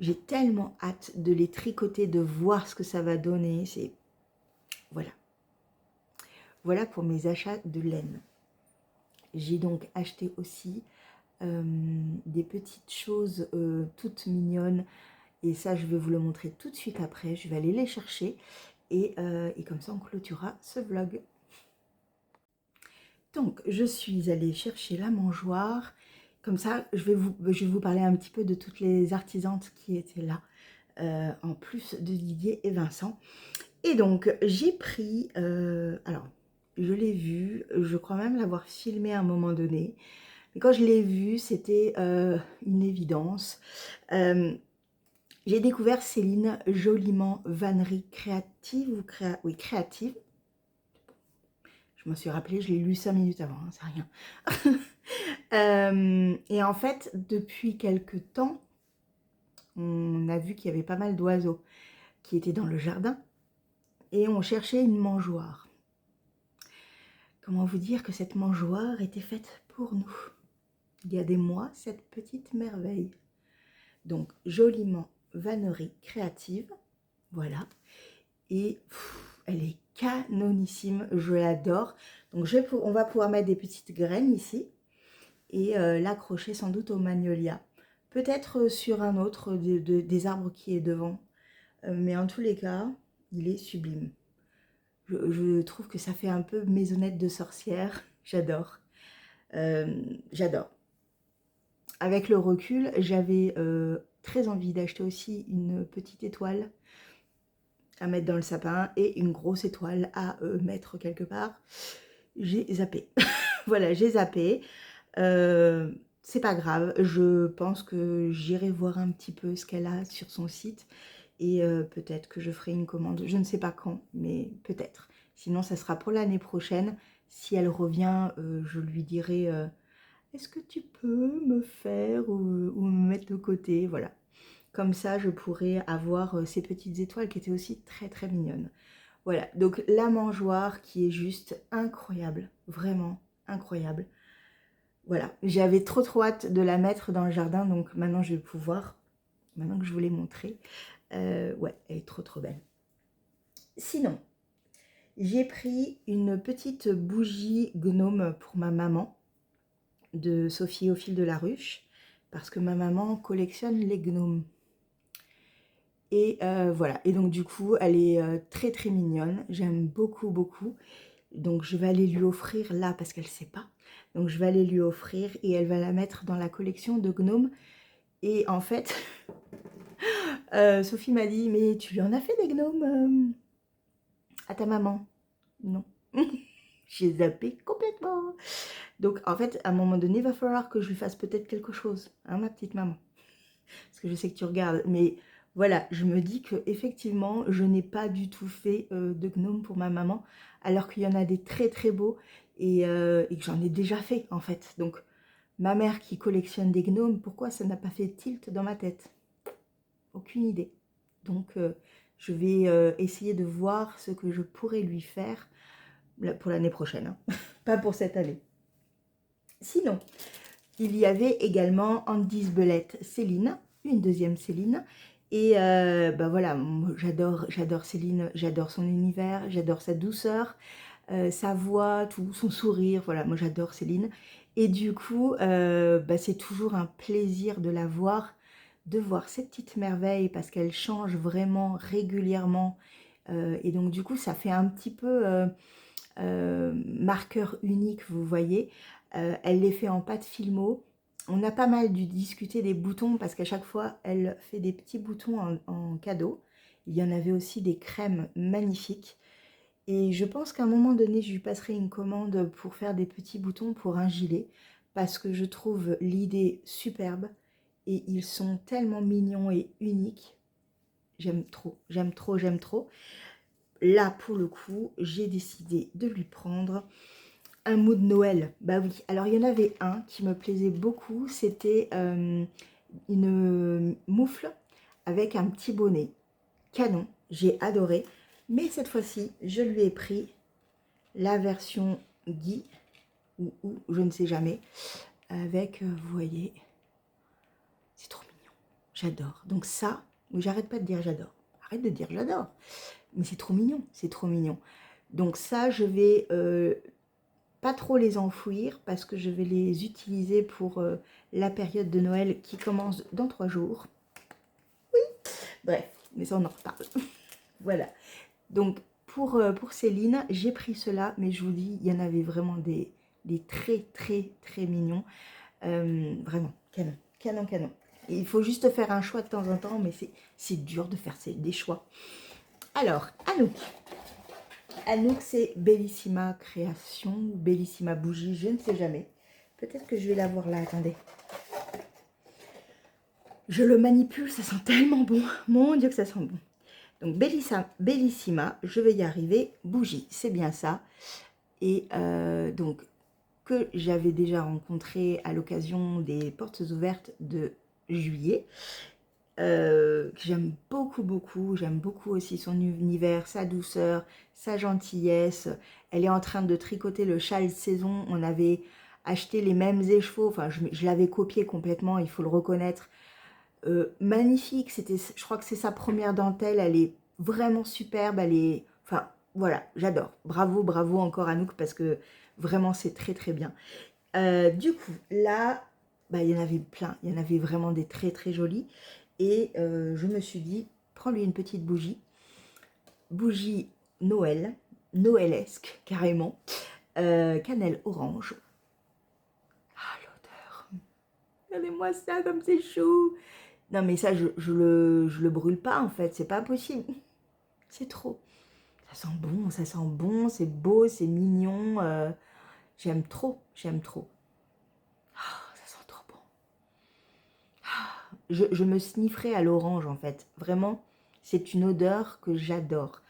J'ai tellement hâte de les tricoter, de voir ce que ça va donner. C'est... Voilà. Voilà pour mes achats de laine. J'ai donc acheté aussi des petites choses toutes mignonnes. Et ça, je vais vous le montrer tout de suite après. Je vais aller les chercher. Et comme ça, on clôturera ce vlog. Donc, je suis allée chercher la mangeoire. Comme ça, je vais vous parler un petit peu de toutes les artisantes qui étaient là. En plus de Didier et Vincent. Et donc, j'ai pris... alors, je l'ai vu, je crois même l'avoir filmé à un moment donné. Mais quand je l'ai vu, c'était une évidence. J'ai découvert Céline Joliment Vannerie Créative, ou oui, Créative. Je m'en suis rappelée, je l'ai lu 5 minutes avant, hein, c'est rien. Et en fait, depuis quelques temps, on a vu qu'il y avait pas mal d'oiseaux qui étaient dans le jardin. Et on cherchait une mangeoire. Comment vous dire que cette mangeoire était faite pour nous? Il y a des mois, cette petite merveille. Donc, Joliment Vannerie Créative. Voilà. Et elle est canonissime. Je l'adore. Donc, on va pouvoir mettre des petites graines ici. Et l'accrocher sans doute au magnolia. Peut-être sur un autre des arbres qui est devant. Mais en tous les cas, il est sublime. Je trouve que ça fait un peu maisonnette de sorcière. J'adore. J'adore. Avec le recul, j'avais très envie d'acheter aussi une petite étoile à mettre dans le sapin et une grosse étoile à mettre quelque part. J'ai zappé. Voilà, j'ai zappé. C'est pas grave. Je pense que j'irai voir un petit peu ce qu'elle a sur son site. Et peut-être que je ferai une commande, je ne sais pas quand, mais peut-être. Sinon, ça sera pour l'année prochaine. Si elle revient, je lui dirai, est-ce que tu peux me faire ou me mettre de côté? Voilà. Comme ça, je pourrais avoir ces petites étoiles qui étaient aussi très très mignonnes. Voilà, donc la mangeoire qui est juste incroyable, vraiment incroyable. Voilà, j'avais trop hâte de la mettre dans le jardin, donc maintenant je vais pouvoir, maintenant que je vous l'ai montré. Ouais, elle est trop belle. Sinon, j'ai pris une petite bougie gnome pour ma maman de Sophie au fil de la ruche parce que ma maman collectionne les gnomes. Et voilà, et donc du coup, elle est très mignonne. J'aime beaucoup. Donc je vais aller lui offrir là parce qu'elle ne sait pas. Donc je vais aller lui offrir et elle va la mettre dans la collection de gnomes. Et en fait... Sophie m'a dit, mais tu lui en as fait des gnomes à ta maman? Non. J'ai zappé complètement. Donc, en fait, à un moment donné, il va falloir que je lui fasse peut-être quelque chose, hein, ma petite maman. Parce que je sais que tu regardes. Mais voilà, je me dis que effectivement, je n'ai pas du tout fait de gnomes pour ma maman, alors qu'il y en a des très beaux et que j'en ai déjà fait, en fait. Donc, ma mère qui collectionne des gnomes, pourquoi ça n'a pas fait tilt dans ma tête? Aucune idée. Donc, je vais essayer de voir ce que je pourrais lui faire pour l'année prochaine. Hein. Pas pour cette année. Sinon, il y avait également Andy's Belette Céline, une deuxième Céline. Et bah voilà, moi, j'adore Céline, j'adore son univers, j'adore sa douceur, sa voix, tout, son sourire, voilà, moi j'adore Céline. Et du coup, bah, c'est toujours un plaisir de la voir, de voir ces petites merveilles parce qu'elle change vraiment régulièrement. Et donc du coup, ça fait un petit peu marqueur unique, vous voyez. Elle les fait en pâte Filmo. On a pas mal dû discuter des boutons parce qu'à chaque fois, elle fait des petits boutons en cadeau. Il y en avait aussi des crèmes magnifiques. Et je pense qu'à un moment donné, je lui passerai une commande pour faire des petits boutons pour un gilet parce que je trouve l'idée superbe et ils sont tellement mignons et uniques. J'aime trop, j'aime trop, j'aime trop. Là, pour le coup, j'ai décidé de lui prendre un mot de Noël. Bah oui, alors il y en avait un qui me plaisait beaucoup, c'était une moufle avec un petit bonnet. Canon, j'ai adoré. Mais cette fois-ci, je lui ai pris la version Guy, ou je ne sais jamais, avec, vous voyez, c'est trop mignon. J'adore. Donc ça, j'arrête pas de dire j'adore. Arrête de dire j'adore. Mais c'est trop mignon, c'est trop mignon. Donc ça, je vais pas trop les enfouir parce que je vais les utiliser pour la période de Noël qui commence dans 3 jours. Oui, bref, mais ça on en reparle. Voilà. Donc pour Céline, j'ai pris cela, mais je vous dis, il y en avait vraiment des très très très mignons. Vraiment, canon, canon, canon. Et il faut juste faire un choix de temps en temps, mais c'est dur de faire des choix. Alors, Anouk. Anouk, c'est Bellissima Création ou Bellissima Bougie, je ne sais jamais. Peut-être que je vais la voir là, attendez. Je le manipule, ça sent tellement bon. Mon Dieu que ça sent bon. Donc Bellissima, je vais y arriver. Bougie, c'est bien ça. Et donc, que j'avais déjà rencontré à l'occasion des portes ouvertes de juillet. Que j'aime beaucoup, beaucoup. J'aime beaucoup aussi son univers, sa douceur, sa gentillesse. Elle est en train de tricoter le châle saison. On avait acheté les mêmes écheveaux. Enfin, je l'avais copié complètement, il faut le reconnaître. Magnifique. Je crois que c'est sa première dentelle. Elle est vraiment superbe. Elle est... Enfin, voilà, j'adore. Bravo, bravo encore Anouk parce que vraiment, c'est très, très bien. Du coup, là, bah, il y en avait plein. Il y en avait vraiment des très, très jolis. Et je me suis dit, prends-lui une petite bougie. Bougie Noël, noëlesque carrément. Cannelle orange. Ah, l'odeur. Regardez-moi ça comme c'est chou. Non mais ça, je le brûle pas en fait. C'est pas possible. C'est trop. Ça sent bon, c'est beau, c'est mignon. J'aime trop, j'aime trop. Ah, ça sent trop bon. Je me snifferais à l'orange en fait. Vraiment, c'est une odeur que j'adore.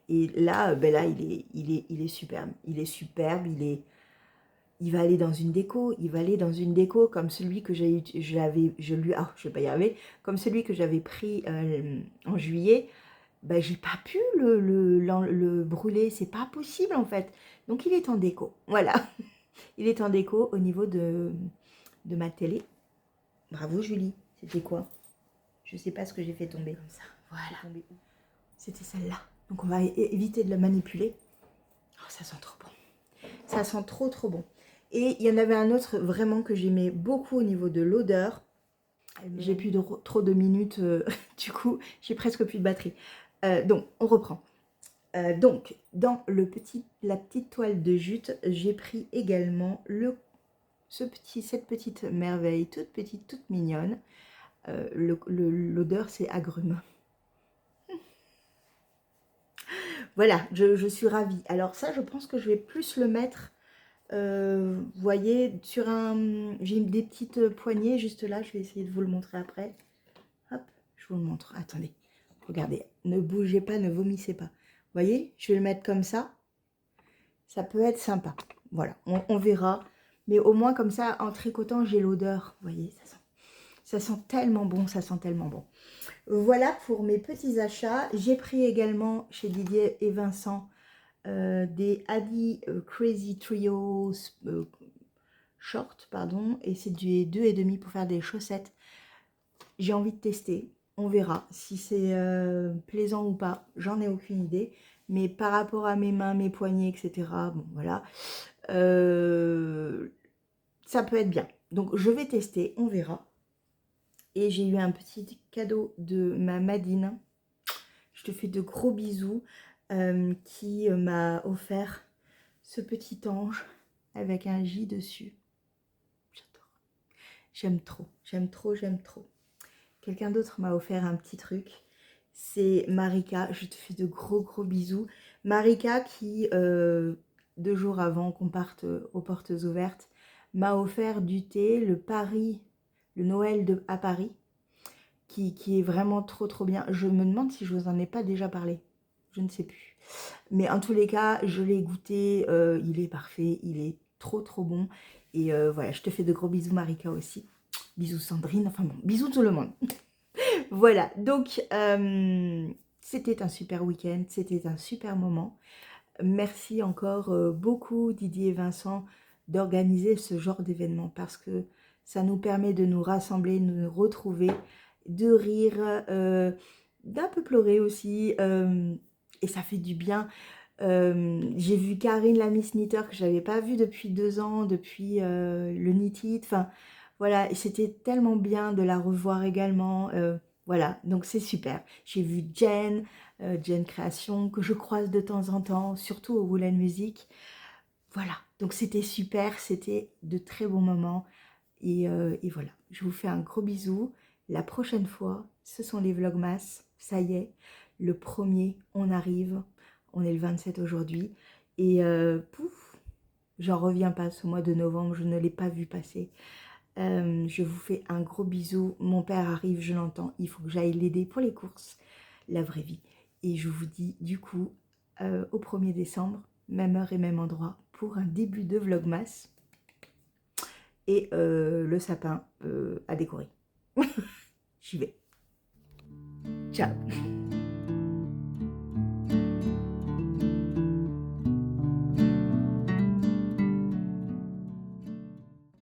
Et là, ben là, il est superbe. Il est superbe, il va aller dans une déco. Il va aller dans une déco comme celui que je vais pas y arriver, comme celui que j'avais pris en juillet. Ben, j'ai pas pu le brûler. C'est pas possible en fait. Donc il est en déco. Voilà. Il est en déco au niveau de ma télé. Bravo Julie. C'était quoi? Je sais pas ce que j'ai fait tomber. Comme ça. Voilà. C'était celle-là. Donc on va éviter de la manipuler. Oh, ça sent trop bon. Ça sent trop trop bon. Et il y en avait un autre vraiment que j'aimais beaucoup au niveau de l'odeur. J'ai plus trop de minutes. Du coup, j'ai presque plus de batterie. Donc, on reprend. Donc, dans la petite toile de jute, j'ai pris également cette petite merveille, toute petite, toute mignonne. L'odeur, c'est agrumes. Voilà, je suis ravie. Alors ça, je pense que je vais plus le mettre, vous voyez, sur un... J'ai des petites poignées juste là, je vais essayer de vous le montrer après. Hop, je vous le montre. Attendez, regardez, ne bougez pas, ne vomissez pas. Vous voyez, je vais le mettre comme ça. Ça peut être sympa. Voilà, on verra. Mais au moins comme ça, en tricotant, j'ai l'odeur. Vous voyez, ça sent tellement bon, ça sent tellement bon. Voilà pour mes petits achats. J'ai pris également chez Didier et Vincent des Adi Crazy Trio short, pardon, et c'est du 2,5 pour faire des chaussettes. j'ai envie de tester. On verra si c'est plaisant ou pas. J'en ai aucune idée. Mais par rapport à mes mains, mes poignets, etc. Bon, voilà. Ça peut être bien. Donc, je vais tester. On verra. Et j'ai eu un petit cadeau de ma Madine. Je te fais de gros bisous. Qui m'a offert ce petit ange avec un J dessus. J'adore. J'aime trop, j'aime trop, j'aime trop. Quelqu'un d'autre m'a offert un petit truc. C'est Marika. Je te fais de gros bisous. Marika qui, 2 jours avant qu'on parte aux portes ouvertes, m'a offert du thé, le Noël à Paris, qui est vraiment trop bien. Je me demande si je vous en ai pas déjà parlé. Je ne sais plus. Mais en tous les cas, je l'ai goûté. Il est parfait. Il est trop bon. Et voilà, je te fais de gros bisous, Marika, aussi. Bisous, Sandrine. Enfin bon, bisous tout le monde. Voilà, donc c'était un super week-end. C'était un super moment. Merci encore beaucoup, Didier et Vincent, d'organiser ce genre d'événement parce que ça nous permet de nous rassembler, de nous retrouver, de rire, d'un peu pleurer aussi. Et ça fait du bien. J'ai vu Karine, la Miss Knitter, que je n'avais pas vue depuis 2 ans, depuis le Knit It. Enfin, voilà, et c'était tellement bien de la revoir également. Voilà, donc c'est super. J'ai vu Jen, Jen Création, que je croise de temps en temps, surtout au Wool & Music. Voilà, donc c'était super, c'était de très bons moments. Et voilà, je vous fais un gros bisou. La prochaine fois, ce sont les Vlogmas. Ça y est, le 1er, on arrive. On est le 27 aujourd'hui. Et pouf, j'en reviens pas ce mois de novembre. Je ne l'ai pas vu passer. Je vous fais un gros bisou. Mon père arrive, je l'entends. Il faut que j'aille l'aider pour les courses. La vraie vie. Et je vous dis du coup au 1er décembre, même heure et même endroit, pour un début de Vlogmas. Et le sapin à décorer. J'y vais. Ciao.